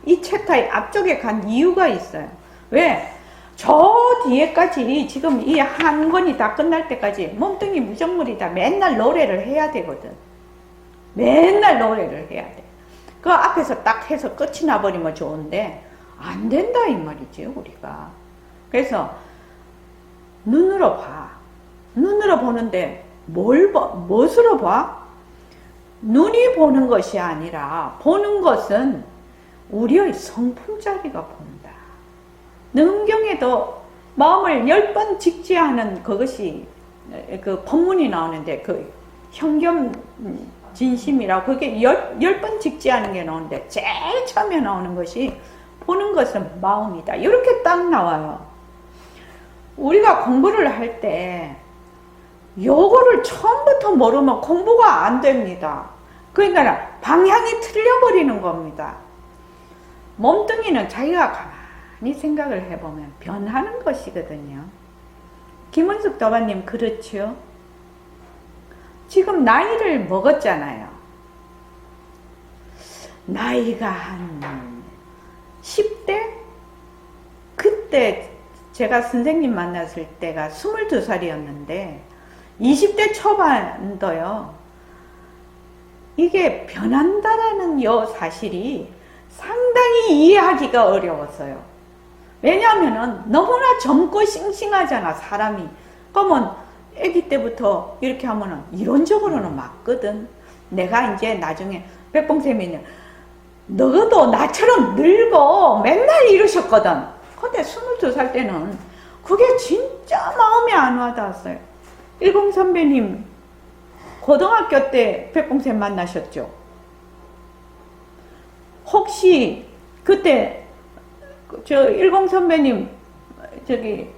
이 챕터의 앞쪽에 간 이유가 있어요. 왜? 저 뒤에까지 지금 이 한 권이 다 끝날 때까지 몸뚱이 무정물이다 맨날 노래를 해야 되거든. 맨날 노래를 해야 돼. 그 앞에서 딱 해서 끝이 나버리면 좋은데 안 된다 이 말이지 우리가. 그래서 눈으로 봐. 눈으로 보는데 무엇으로 봐? 눈이 보는 것이 아니라 보는 것은 우리의 성품자리가 본다. 능경에도 마음을 10번 직지하는 그것이 그 법문이 나오는데 그 현겸 진심이라고 그게 10번 직지하는 게 나오는데 제일 처음에 나오는 것이 보는 것은 마음이다. 이렇게 딱 나와요. 우리가 공부를 할 때 요거를 처음부터 모르면 공부가 안 됩니다. 그러니까 방향이 틀려버리는 겁니다. 몸뚱이는 자기가 가만히 생각을 해보면 변하는 것이거든요. 김은숙 도반님 그렇죠? 지금 나이를 먹었잖아요. 나이가 한 10대? 그때 제가 선생님 만났을 때가 22살이었는데 20대 초반도요. 이게 변한다라는 요 사실이 상당히 이해하기가 어려웠어요. 왜냐하면 너무나 젊고 싱싱하잖아 사람이. 그러면 아기 때부터 이렇게 하면은 이론적으로는 맞거든. 내가 이제 나중에 백봉쌤이는 너도 나처럼 늙어 맨날 이러셨거든. 근데 22살 때는 그게 진짜 마음에 안 와닿았어요. 일공 선배님 고등학교 때 백봉쌤 만나셨죠? 혹시 그때 저 일공 선배님 저기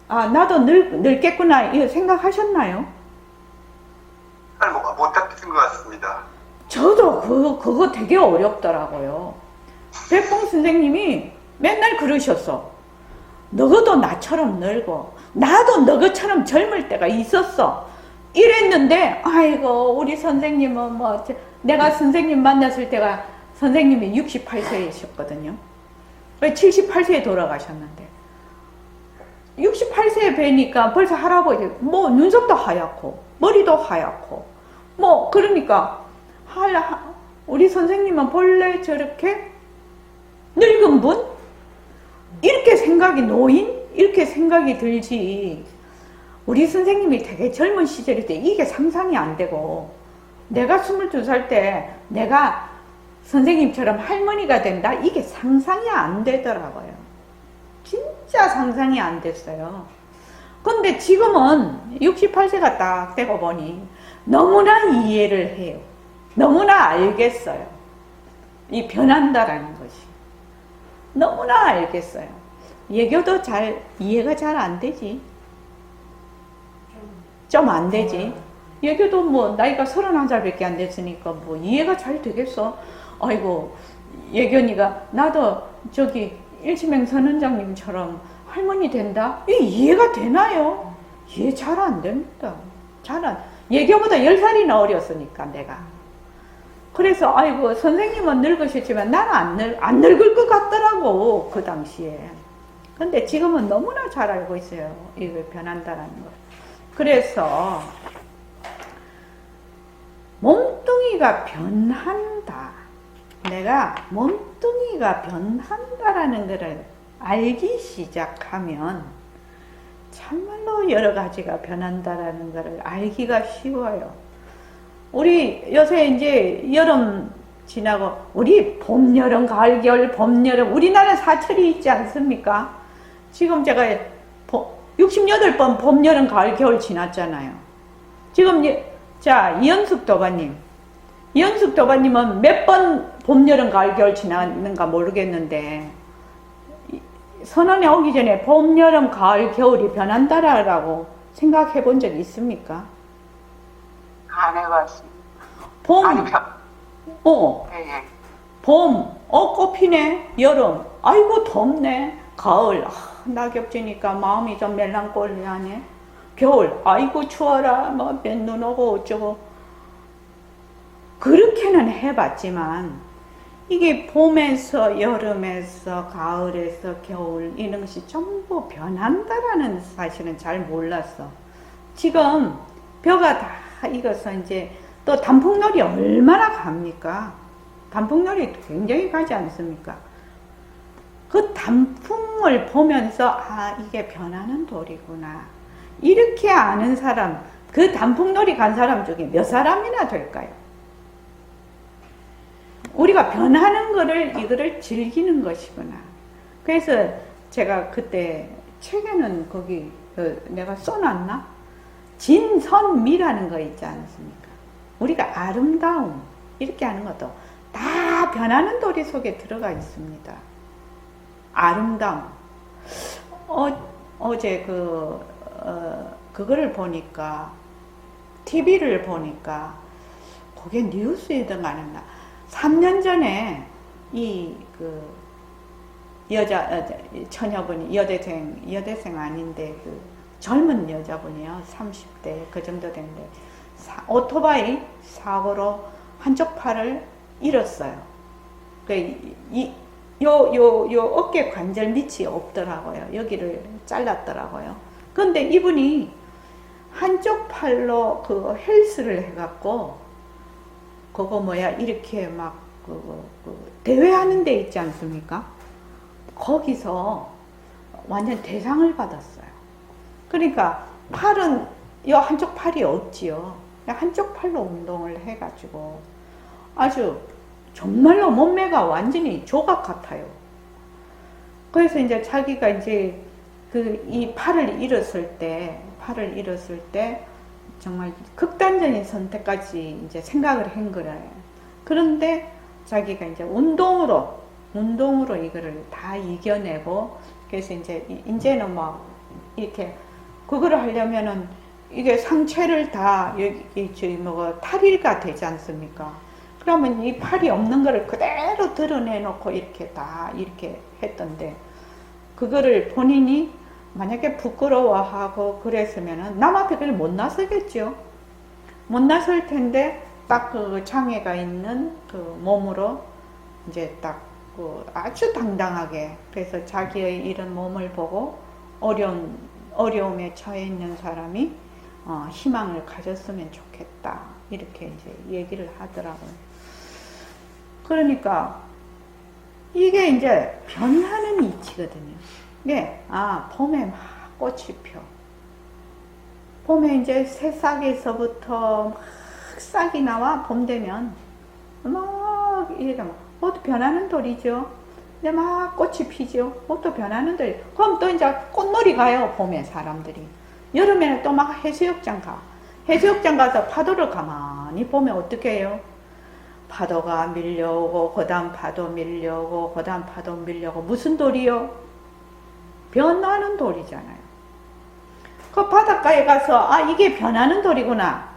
나도 늙겠구나 이거 생각하셨나요? 잘 못했던 것 같습니다. 저도 그거 되게 어렵더라고요. 백봉 선생님이 맨날 그러셨어. 너도 나처럼 늙어. 나도 너처럼 젊을 때가 있었어. 이랬는데 아이고 우리 선생님은 내가 선생님 만났을 때가 선생님이 68세이셨거든요. 78세에 돌아가셨는데 68세에 뵈니까 벌써 할아버지 눈썹도 하얗고 머리도 하얗고 그러니까 우리 선생님은 본래 저렇게 늙은 분? 이렇게 생각이 노인? 이렇게 생각이 들지. 우리 선생님이 되게 젊은 시절일 때 이게 상상이 안 되고 내가 22살 때 내가 선생님처럼 할머니가 된다? 이게 상상이 안 되더라고요. 진짜 상상이 안 됐어요. 근데 지금은 68세가 딱 되고 보니 너무나 이해를 해요. 너무나 알겠어요. 이 변한다라는 것이. 너무나 알겠어요. 예교도 이해가 잘 안 되지. 좀 안 되지. 예교도 나이가 31살밖에 안 됐으니까 이해가 잘 되겠어. 아이고, 예견이가 나도 저기 일치맹 선원장님처럼 할머니 된다? 이해가 되나요? 이해 잘 안 됩니다. 예교보다 10살이나 어렸으니까 내가. 그래서 아이고 선생님은 늙으셨지만 나는 안 늙을 것 같더라고 그 당시에. 근데 지금은 너무나 잘 알고 있어요. 이거 변한다라는 걸. 그래서 몸뚱이가 변한다. 내가 몸뚱이가 변한다라는 것을 알기 시작하면 참말로 여러 가지가 변한다라는 것을 알기가 쉬워요. 우리 요새 이제 여름 지나고 우리 봄, 여름, 가을, 겨울, 봄, 여름 우리나라 사철이 있지 않습니까? 지금 제가 68번 봄, 여름, 가을, 겨울 지났잖아요. 지금 자 이현숙 도반님은 몇 번 봄, 여름, 가을, 겨울 지났는가 모르겠는데 선언에 오기 전에 봄, 여름, 가을, 겨울이 변한다라고 생각해 본 적 있습니까? 안 해봤습니다. 봄, 아니, 예, 예. 봄, 꽃 피네. 여름, 아이고 덥네. 가을, 낙엽 지니까 마음이 좀 멜랑콜리하네. 겨울, 아이고 추워라. 뭐 맨눈 오고 어쩌고. 그렇게는 해봤지만 이게 봄에서 여름에서 가을에서 겨울 이런 것이 전부 변한다라는 사실은 잘 몰랐어. 지금 벼가 다 익어서 이제 또 단풍놀이 얼마나 갑니까? 단풍놀이 굉장히 가지 않습니까? 그 단풍을 보면서 아 이게 변하는 돌이구나 이렇게 아는 사람, 그 단풍놀이 간 사람 중에 몇 사람이나 될까요? 우리가 변하는 거를 이거를 즐기는 것이구나. 그래서 제가 그때 책에는 거기 내가 써놨나? 진선미라는 거 있지 않습니까? 우리가 아름다움 이렇게 하는 것도 다 변하는 도리 속에 들어가 있습니다. 아름다움. 어제 그거를 보니까 TV를 보니까 그게 뉴스에든가 하는가 3년 전에 처녀분이 여대생 아닌데 젊은 여자분이요. 30대 그 정도 됐는데 오토바이 사고로 한쪽 팔을 잃었어요. 요 어깨 관절 밑이 없더라고요. 여기를 잘랐더라고요. 근데 이분이 한쪽 팔로 헬스를 해갖고 이렇게 막 대회하는 데 있지 않습니까? 거기서 완전 대상을 받았어요. 그러니까 팔은 요 한쪽 팔이 없지요. 한쪽 팔로 운동을 해가지고 아주 정말로 몸매가 완전히 조각 같아요. 그래서 이제 자기가 이제 이 팔을 잃었을 때 정말 극단적인 선택까지 이제 생각을 한 거예요. 그런데 자기가 이제 운동으로 이거를 다 이겨내고 그래서 이제는 막 이렇게 그거를 하려면은 이게 상체를 다 여기 탈의가 되지 않습니까? 그러면 이 팔이 없는 거를 그대로 드러내놓고 이렇게 다 이렇게 했던데 그거를 본인이 만약에 부끄러워하고 그랬으면은 남 앞에 그걸 못 나서겠죠. 못 나설 텐데 딱 그 장애가 있는 그 몸으로 이제 딱 아주 당당하게 그래서 자기의 이런 몸을 보고 어려움에 처해 있는 사람이 희망을 가졌으면 좋겠다 이렇게 이제 얘기를 하더라고요. 그러니까 이게 이제 변하는 이치거든요. 이게 봄에 막 꽃이 펴. 봄에 이제 새싹에서부터 막 싹이 나와. 봄 되면 막 이게 뭐도 변하는 돌이죠. 근데 막 꽃이 피죠. 뭐도 변하는 돌이. 그럼 또 이제 꽃놀이 가요. 봄에 사람들이. 여름에는 또 막 해수욕장 가. 해수욕장 가서 파도를 가만히 보면 어떻게 해요? 파도가 밀려오고 그 다음 파도 밀려오고 그 다음 파도 밀려오고 무슨 돌이요? 변하는 돌이잖아요. 그 바닷가에 가서 이게 변하는 돌이구나.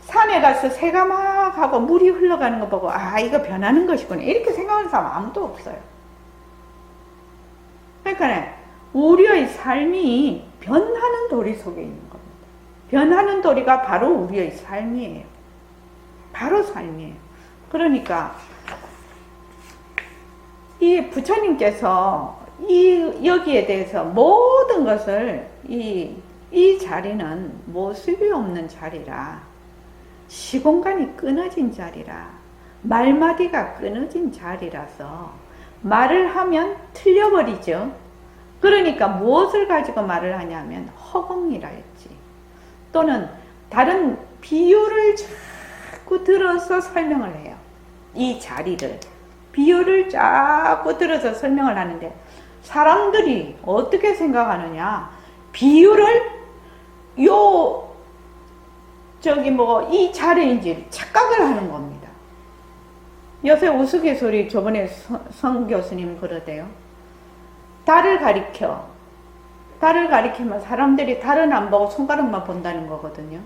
산에 가서 새가 막 하고 물이 흘러가는 거 보고 이거 변하는 것이구나. 이렇게 생각하는 사람 아무도 없어요. 그러니까 우리의 삶이 변하는 도리 속에 있는 겁니다. 변하는 도리가 바로 우리의 삶이에요. 바로 삶이에요. 그러니까 이 부처님께서 여기에 대해서 모든 것을 이 자리는 모습이 없는 자리라 시공간이 끊어진 자리라, 말마디가 끊어진 자리라서 말을 하면 틀려버리죠. 그러니까 무엇을 가지고 말을 하냐면 허공이라 했지. 또는 다른 비유를 자꾸 들어서 설명을 해요. 이 자리를 비유를 자꾸 들어서 설명을 하는데 사람들이 어떻게 생각하느냐, 비유를 이 자리인지 착각을 하는 겁니다. 요새 우스갯소리 저번에 성 교수님 그러대요. 달을 가리키면 사람들이 달은 안 보고 손가락만 본다는 거거든요.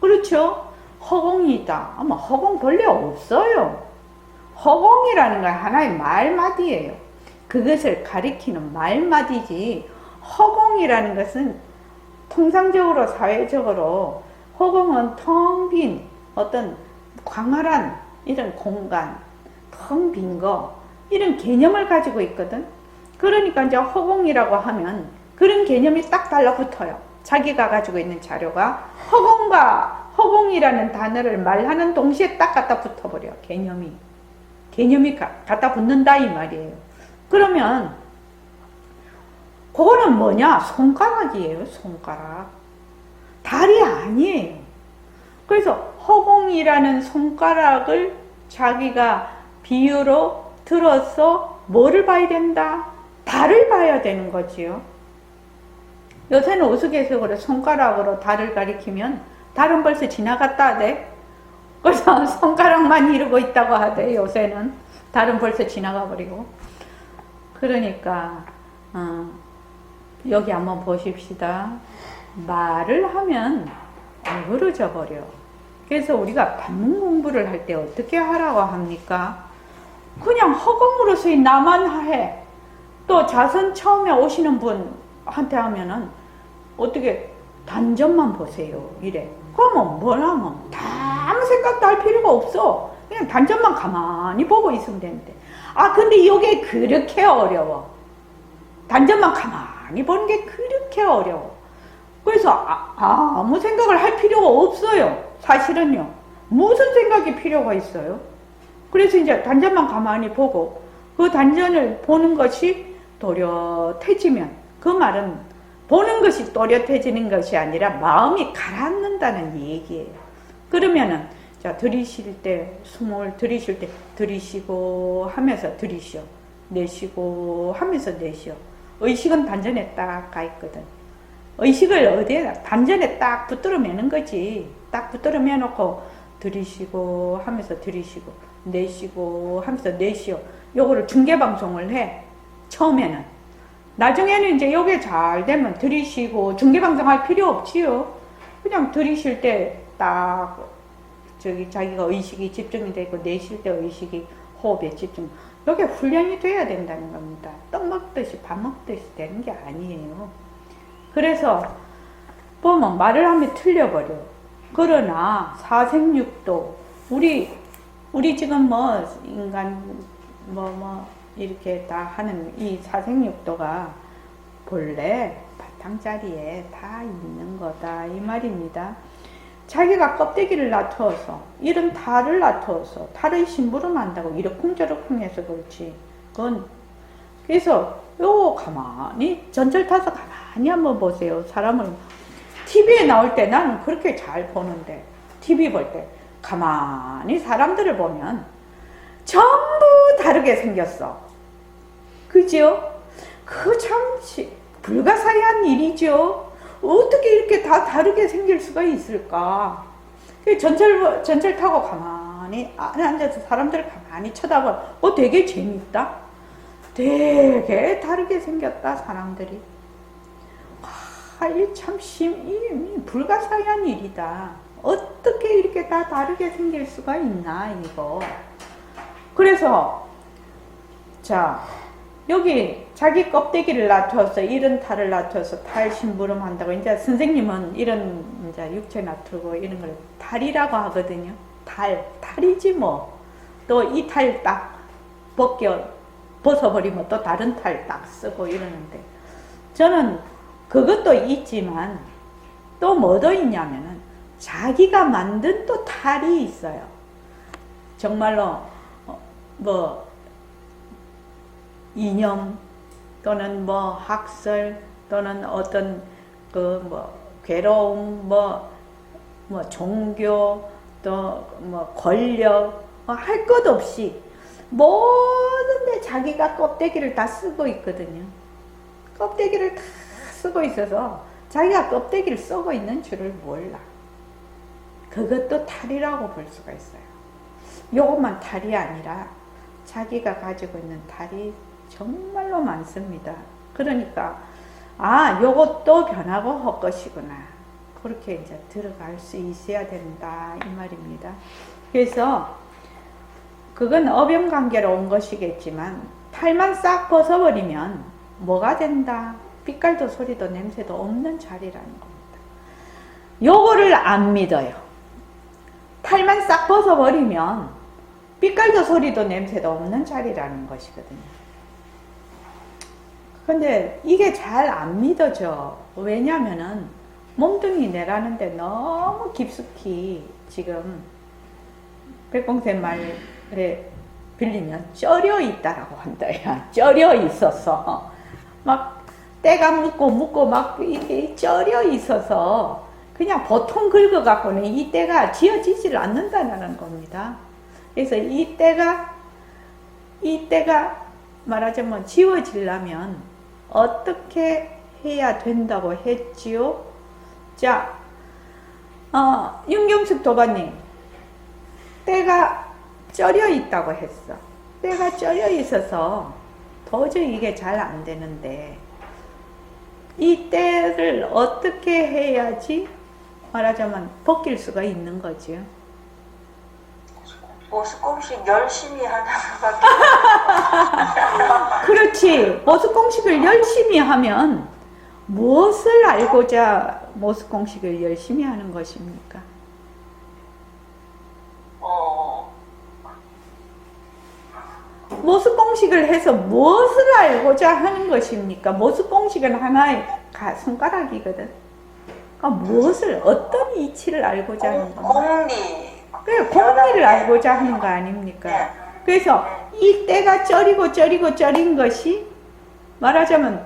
그렇죠? 허공이다. 아마 허공 본래 없어요. 허공이라는 건 하나의 말마디예요. 그것을 가리키는 말마디지, 허공이라는 것은 통상적으로 사회적으로 허공은 텅 빈 어떤 광활한 이런 공간, 텅 빈 거, 이런 개념을 가지고 있거든. 그러니까 이제 허공이라고 하면 그런 개념이 딱 달라붙어요. 자기가 가지고 있는 자료가 허공과 허공이라는 단어를 말하는 동시에 딱 갖다 붙어버려. 개념이 갖다 붙는다 이 말이에요. 그러면 그거는 뭐냐? 손가락이에요. 손가락. 달이 아니에요. 그래서 허공이라는 손가락을 자기가 비유로 들어서 뭐를 봐야 된다? 달을 봐야 되는 거지요. 요새는 우스갯소리로 손가락으로 달을 가리키면 달은 벌써 지나갔다 하대. 그래서 손가락만 이루고 있다고 하대. 요새는 달은 벌써 지나가 버리고. 그러니까 여기 한번 보십시다. 말을 하면 어그러져 버려. 그래서 우리가 반문 공부를 할 때 어떻게 하라고 합니까? 그냥 허공으로서의 나만 해. 또 자선 처음에 오시는 분한테 하면은 어떻게 단점만 보세요 이래. 그러면 뭐라면 아무 생각도 할 필요가 없어. 그냥 단점만 가만히 보고 있으면 되는데, 근데 이게 그렇게 어려워. 단점만 가만히 보는 게 그렇게 어려워. 그래서 아무 생각을 할 필요가 없어요. 사실은요. 무슨 생각이 필요가 있어요? 그래서 이제 단전만 가만히 보고 그 단전을 보는 것이 또렷해지면, 그 말은 보는 것이 또렷해지는 것이 아니라 마음이 가라앉는다는 얘기예요. 그러면은 자, 들이쉴 때, 숨을 들이쉴 때 들이쉬고 하면서 들이쉬어, 내쉬고 하면서 내쉬어. 의식은 단전에 딱 가 있거든. 의식을 어디에다? 단전에 딱 붙들어 매는 거지. 딱 붙들어 매놓고 들이쉬고 하면서 들이쉬고, 내쉬고 하면서 내쉬어. 요거를 중계방송을 해. 처음에는. 나중에는 이제 요게 잘 되면 들이쉬고 중계방송 할 필요 없지요. 그냥 들이쉴 때 딱 자기가 의식이 집중이 되고, 내쉴 때 의식이 호흡에 집중. 요게 훈련이 돼야 된다는 겁니다. 떡 먹듯이 밥 먹듯이 되는 게 아니에요. 그래서 보면 말을 하면 틀려버려. 그러나 사생육도, 우리 지금 인간 이렇게 다 하는 이 사생육도가 본래 바탕자리에 다 있는 거다 이 말입니다. 자기가 껍데기를 놔두어서 이런 탈을 놔두어서 탈의 심부름한다고 이러쿵저러쿵 해서 그렇지. 그래서 요거 가만히 전철 타서 가만히 한번 보세요. 사람을 TV에 나올 때 나는 그렇게 잘 보는데, TV 볼 때 가만히 사람들을 보면 전부 다르게 생겼어. 그죠? 그 참 불가사의한 일이죠. 어떻게 이렇게 다 다르게 생길 수가 있을까? 전철 타고 가만히 안에 앉아서 사람들을 가만히 쳐다봐. 되게 재밌다. 되게 다르게 생겼다, 사람들이. 이 참 불가사의한 일이다. 어떻게 이렇게 다 다르게 생길 수가 있나, 이거. 그래서, 자, 여기 자기 껍데기를 놔둬서, 이런 탈을 놔둬서 탈 심부름 한다고. 이제 선생님은 이런 이제 육체 놔두고 이런 걸 탈이라고 하거든요. 탈이지 뭐. 또 이 탈 딱 벗어버리면 또 다른 탈 딱 쓰고 이러는데, 저는 그것도 있지만 또 뭐도 있냐면은 자기가 만든 또 탈이 있어요. 정말로 뭐 이념 또는 뭐 학설 또는 어떤 그 뭐 괴로움 뭐 종교 또 뭐 권력 할 것 없이 모든 데 자기가 껍데기를 다 쓰고 있거든요. 껍데기를 다 쓰고 있어서 자기가 껍데기를 쓰고 있는 줄을 몰라. 그것도 탈이라고 볼 수가 있어요. 요것만 탈이 아니라 자기가 가지고 있는 탈이 정말로 많습니다. 그러니까 요것도 변하고 헛것이구나. 그렇게 이제 들어갈 수 있어야 된다 이 말입니다. 그래서 그건 업연관계로 온 것이겠지만 탈만 싹 벗어버리면 뭐가 된다? 빛깔도 소리도 냄새도 없는 자리라는 겁니다. 요거를 안 믿어요. 탈만 싹 벗어버리면 빛깔도 소리도 냄새도 없는 자리라는 것이거든요. 근데 이게 잘 안 믿어져. 왜냐면은 몸뚱이 내라는데 너무 깊숙이 지금 백봉생 말에 빌리면 쩔여 있다라고 한다. 야, 쩔여 있어서 막 때가 묻고 막 이게 쩔여 있어서 그냥 보통 긁어갖고는 이 때가 지어지질 않는다는 겁니다. 그래서 이 때가 말하자면 지워지려면 어떻게 해야 된다고 했지요? 자, 윤경숙 도반님, 때가 쩔여 있다고 했어. 때가 쩔여 있어서 도저히 이게 잘 안 되는데, 이 때를 어떻게 해야지 말하자면 벗길 수가 있는 거지요? 모습공식 열심히 하는 것밖에. 그렇지. 모습공식을 열심히 하면 무엇을 알고자 모습공식을 열심히 하는 것입니까? 모습공식을 해서 무엇을 알고자 하는 것입니까? 모습공식은 하나의 손가락이거든. 그러니까 무엇을, 어떤 이치를 알고자 하는 겁니까? 공리. 그래, 공리를 알고자 하는 거 아닙니까? 그래서 이 때가 쩔인 것이 말하자면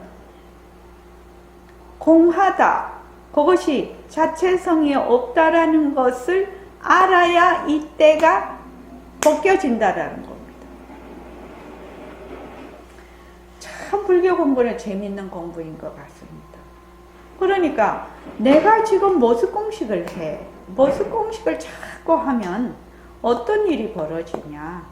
공하다. 그것이 자체성이 없다라는 것을 알아야 이 때가 벗겨진다라는 겁니다. 참 불교 공부는 재밌는 공부인 것 같습니다. 그러니까 내가 지금 모습공식을 해. 모습공식을 자꾸 하면 어떤 일이 벌어지냐.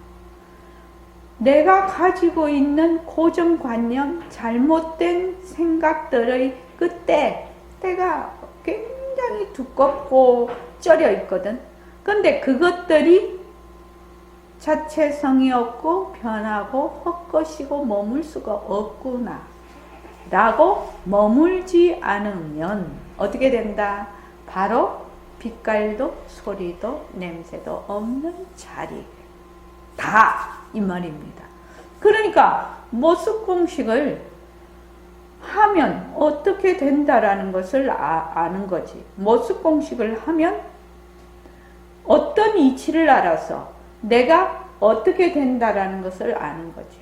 내가 가지고 있는 고정관념, 잘못된 생각들의 끝에 때가 굉장히 두껍고 쩔여 있거든. 근데 그것들이 자체성이 없고 변하고 헛것이고 머물 수가 없구나 라고 머물지 않으면 어떻게 된다? 바로 빛깔도 소리도 냄새도 없는 자리다 이 말입니다. 그러니까 모습공식을 하면 어떻게 된다라는 것을 아는 거지. 모습공식을 하면 어떤 이치를 알아서 내가 어떻게 된다라는 것을 아는 거지.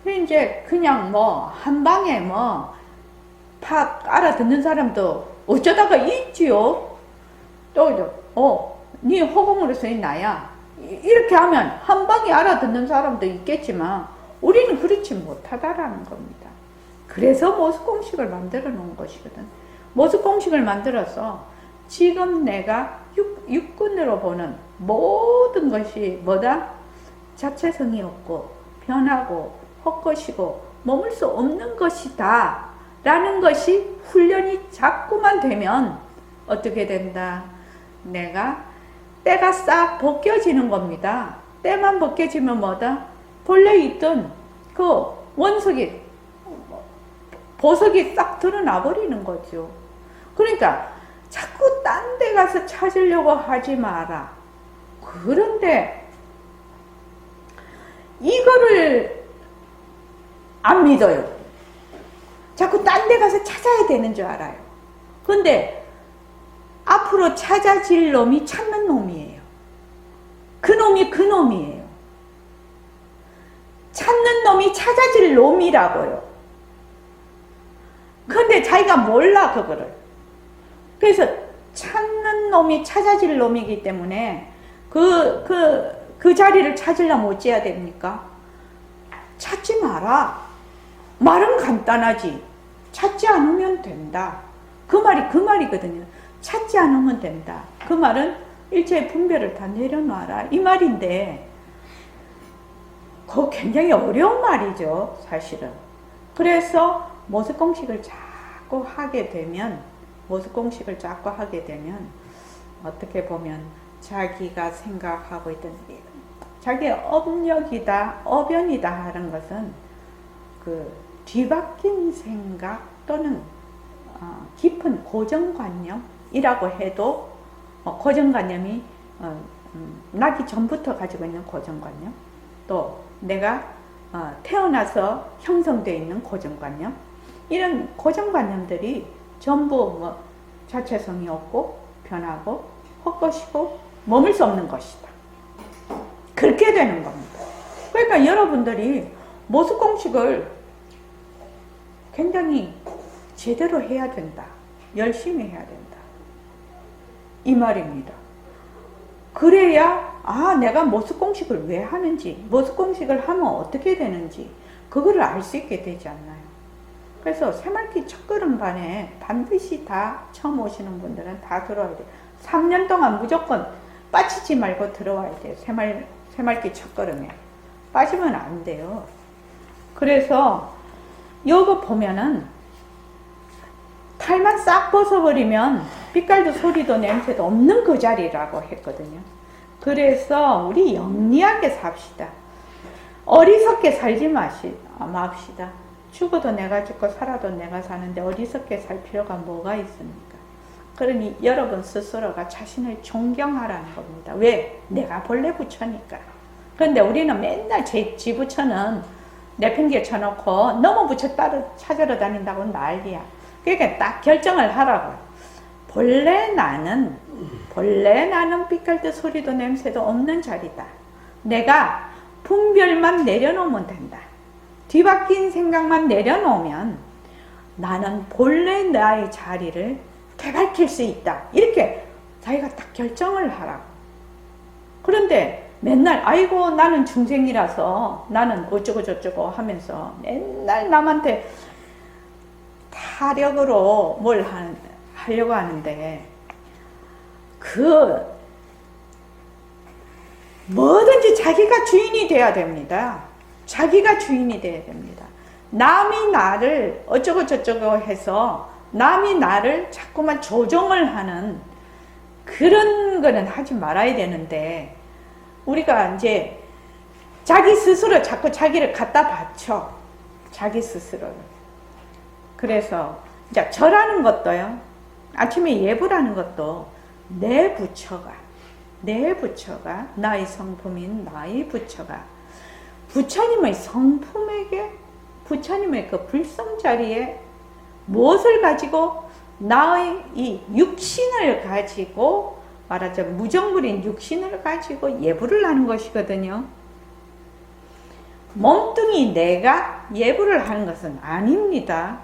이제 그냥 뭐 한 방에 뭐 팍 알아듣는 사람도 어쩌다가 있지요. 또 네 허공으로서의 나야. 이렇게 하면 한 방에 알아듣는 사람도 있겠지만 우리는 그렇지 못하다라는 겁니다. 그래서 모습공식을 만들어 놓은 것이거든. 모습공식을 만들어서 지금 내가 육군으로 보는 모든 것이 뭐다? 자체성이 없고 변하고 헛것이고 머물 수 없는 것이다 라는 것이 훈련이 자꾸만 되면 어떻게 된다? 내가 때가 싹 벗겨지는 겁니다. 때만 벗겨지면 뭐다? 본래 있던 그 원석이 보석이 싹 드러나 버리는 거죠. 그러니까 자꾸 딴 데 가서 찾으려고 하지 마라. 그런데 이거를 안 믿어요. 자꾸 딴 데 가서 찾아야 되는 줄 알아요. 근데 앞으로 앞으로 찾아질 놈이 찾는 놈이에요. 그 놈이 그 놈이에요. 찾는 놈이 찾아질 놈이라고요. 근데 자기가 몰라 그거를. 그래서 찾는 놈이 찾아질 놈이기 때문에 그 자리를 찾으려면 어찌해야 됩니까? 찾지 마라. 말은 간단하지. 찾지 않으면 된다. 그 말이거든요. 찾지 않으면 된다. 그 말은 일체의 분별을 다 내려놔라. 이 말인데, 그거 굉장히 어려운 말이죠, 사실은. 그래서 모습공식을 자꾸 하게 되면, 어떻게 보면 자기가 생각하고 있던 자기의 어변이다 하는 것은 그 뒤바뀐 생각 또는 깊은 고정관념이라고 해도 고정관념이 나기 전부터 가지고 있는 고정관념, 또 내가 태어나서 형성되어 있는 고정관념, 이런 고정관념들이 전부 자체성이 없고 변하고 헛것이고 머물 수 없는 것이다. 그렇게 되는 겁니다. 그러니까 여러분들이 모습공식을 굉장히 제대로 해야 된다. 열심히 해야 된다. 이 말입니다. 그래야 내가 모습공식을 왜 하는지, 모습공식을 하면 어떻게 되는지 그거를 알 수 있게 되지 않나요? 그래서 새말기 첫걸음반에 반드시 다 처음 오시는 분들은 다 들어와야 돼요. 3년 동안 무조건 빠지지 말고 들어와야 돼요. 새말기 첫걸음에. 빠지면 안 돼요. 그래서 요거 보면은 탈만 싹 벗어버리면 빛깔도 소리도 냄새도 없는 그 자리라고 했거든요. 그래서 우리 영리하게 삽시다. 어리석게 살지 맙시다. 죽어도 내가 죽고 살아도 내가 사는데 어리석게 살 필요가 뭐가 있습니까? 그러니 여러분 스스로가 자신을 존경하라는 겁니다. 왜? 내가 본래 부처니까. 그런데 우리는 맨날 지 부처는 내팽개 쳐놓고 너무 부처 따로 찾으러 다닌다고 난리야. 그러니까 딱 결정을 하라고요. 본래 나는 빛깔도 소리도 냄새도 없는 자리다. 내가 분별만 내려놓으면 된다. 뒤바뀐 생각만 내려놓으면 나는 본래 나의 자리를 되찾을 수 있다. 이렇게 자기가 딱 결정을 하라고. 그런데 맨날 아이고 나는 중생이라서 나는 어쩌고 저쩌고 하면서 맨날 남한테 타력으로 뭘 하려고 하는데 뭐든지 자기가 주인이 돼야 됩니다. 자기가 주인이 돼야 됩니다. 남이 나를 어쩌고 저쩌고 해서 남이 나를 자꾸만 조종을 하는 그런 거는 하지 말아야 되는데 우리가 이제 자기 스스로 자꾸 자기를 갖다 바쳐. 자기 스스로를. 그래서 이제 절하는 것도요. 아침에 예불하는 것도 내 부처가 나의 성품인 나의 부처가 부처님의 성품에게 부처님의 그 불성 자리에 무엇을 가지고 나의 이 육신을 가지고 말하자면 무정물인 육신을 가지고 예불을 하는 것이거든요. 몸뚱이 내가 예불을 하는 것은 아닙니다.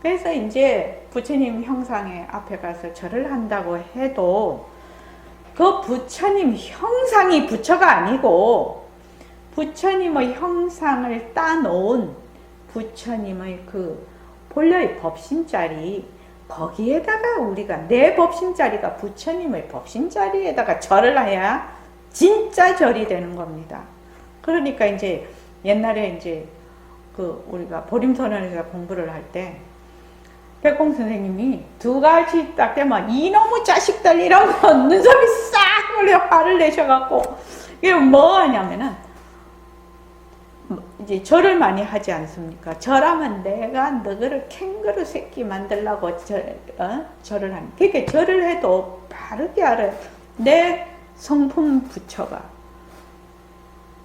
그래서 이제 부처님 형상의 앞에 가서 절을 한다고 해도 그 부처님 형상이 부처가 아니고 부처님의 형상을 따놓은 부처님의 그 본래의 법신자리 거기에다가 우리가 내 법신자리가 부처님의 법신자리에다가 절을 해야 진짜 절이 되는 겁니다. 그러니까 이제 옛날에 이제 그 우리가 보림선언에서 공부를 할 때 백공 선생님이 두 가지 딱 되면 이놈의 자식들 이런 거 눈썹이 싹 올려 화를 내셔갖고 이게 뭐 하냐면은 이제 절을 많이 하지 않습니까? 절하면 내가 너희를 캥거루 새끼 만들라고 절을 하는. 그러니까 절을 해도 바르게 알아요. 내 성품 부처가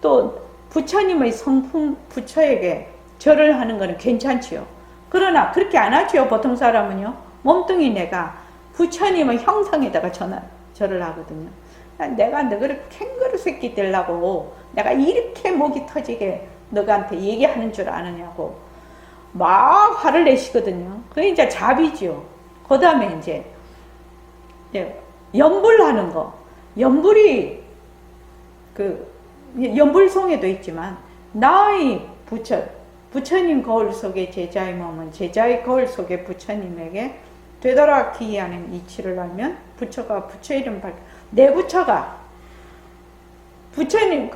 또 부처님의 성품 부처에게 절을 하는 거는 괜찮지요. 그러나 그렇게 안 하지요. 보통 사람은요. 몸뚱이 내가 부처님의 형성에다가 절을 하거든요. 내가 너를 캥거루 새끼 되려고 내가 이렇게 목이 터지게 너한테 얘기하는 줄 아느냐고 막 화를 내시거든요. 그게 이제 자비죠. 그 다음에 이제 연불하는 거. 연불이 연불송에도 있지만 나의 부처님 거울 속에 제자의 몸은 제자의 거울 속에 부처님에게 되돌아 기이하는 이치를 알면 부처가 부처 이름 밝혀 내 부처가 부처님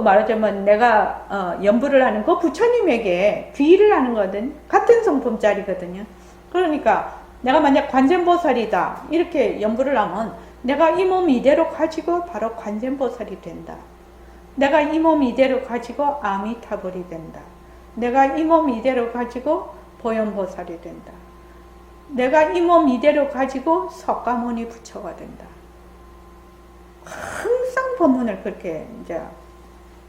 말하자면 내가 연불을 하는 그 부처님에게 귀의를 하는 거거든. 같은 성품짜리거든요. 그러니까 내가 만약 관세음보살이다 이렇게 연불을 하면 내가 이 몸 이대로 가지고 바로 관세음보살이 된다. 내가 이 몸 이대로 가지고 아미타불이 된다. 내가 이 몸 이대로 가지고 보현보살이 된다. 내가 이 몸 이대로 가지고 석가모니 부처가 된다. 항상 법문을 그렇게 이제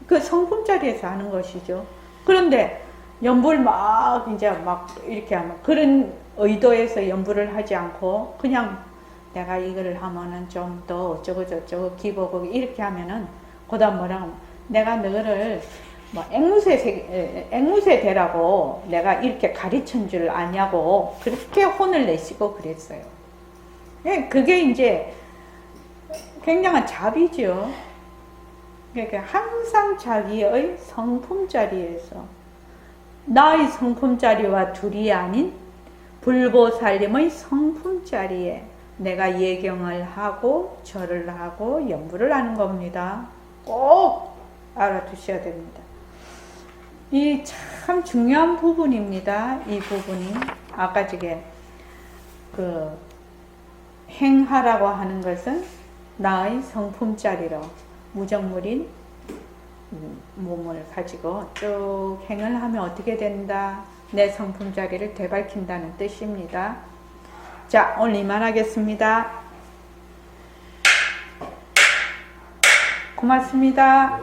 그 성품자리에서 하는 것이죠. 그런데 연불 막 이제 막 이렇게 하면 그런 의도에서 연불을 하지 않고 그냥 내가 이거를 하면은 좀 더 어쩌고 저쩌고 기보고 이렇게 하면은 그다음 뭐라고 내가 너를 뭐 앵무새 되라고 내가 이렇게 가르친 줄 아냐고 그렇게 혼을 내시고 그랬어요. 그게 이제 굉장한 자비죠. 그러니까 항상 자기의 성품 자리에서 나의 성품 자리와 둘이 아닌 불보살님의 성품 자리에 내가 예경을 하고 절을 하고 연불을 하는 겁니다. 꼭 알아두셔야 됩니다. 이 참 중요한 부분입니다. 이 부분이 아까 저게 행하라고 하는 것은 나의 성품자리로 무정물인 몸을 가지고 쭉 행을 하면 어떻게 된다? 내 성품자리를 되밟힌다는 뜻입니다. 자, 오늘 이만하겠습니다. 고맙습니다.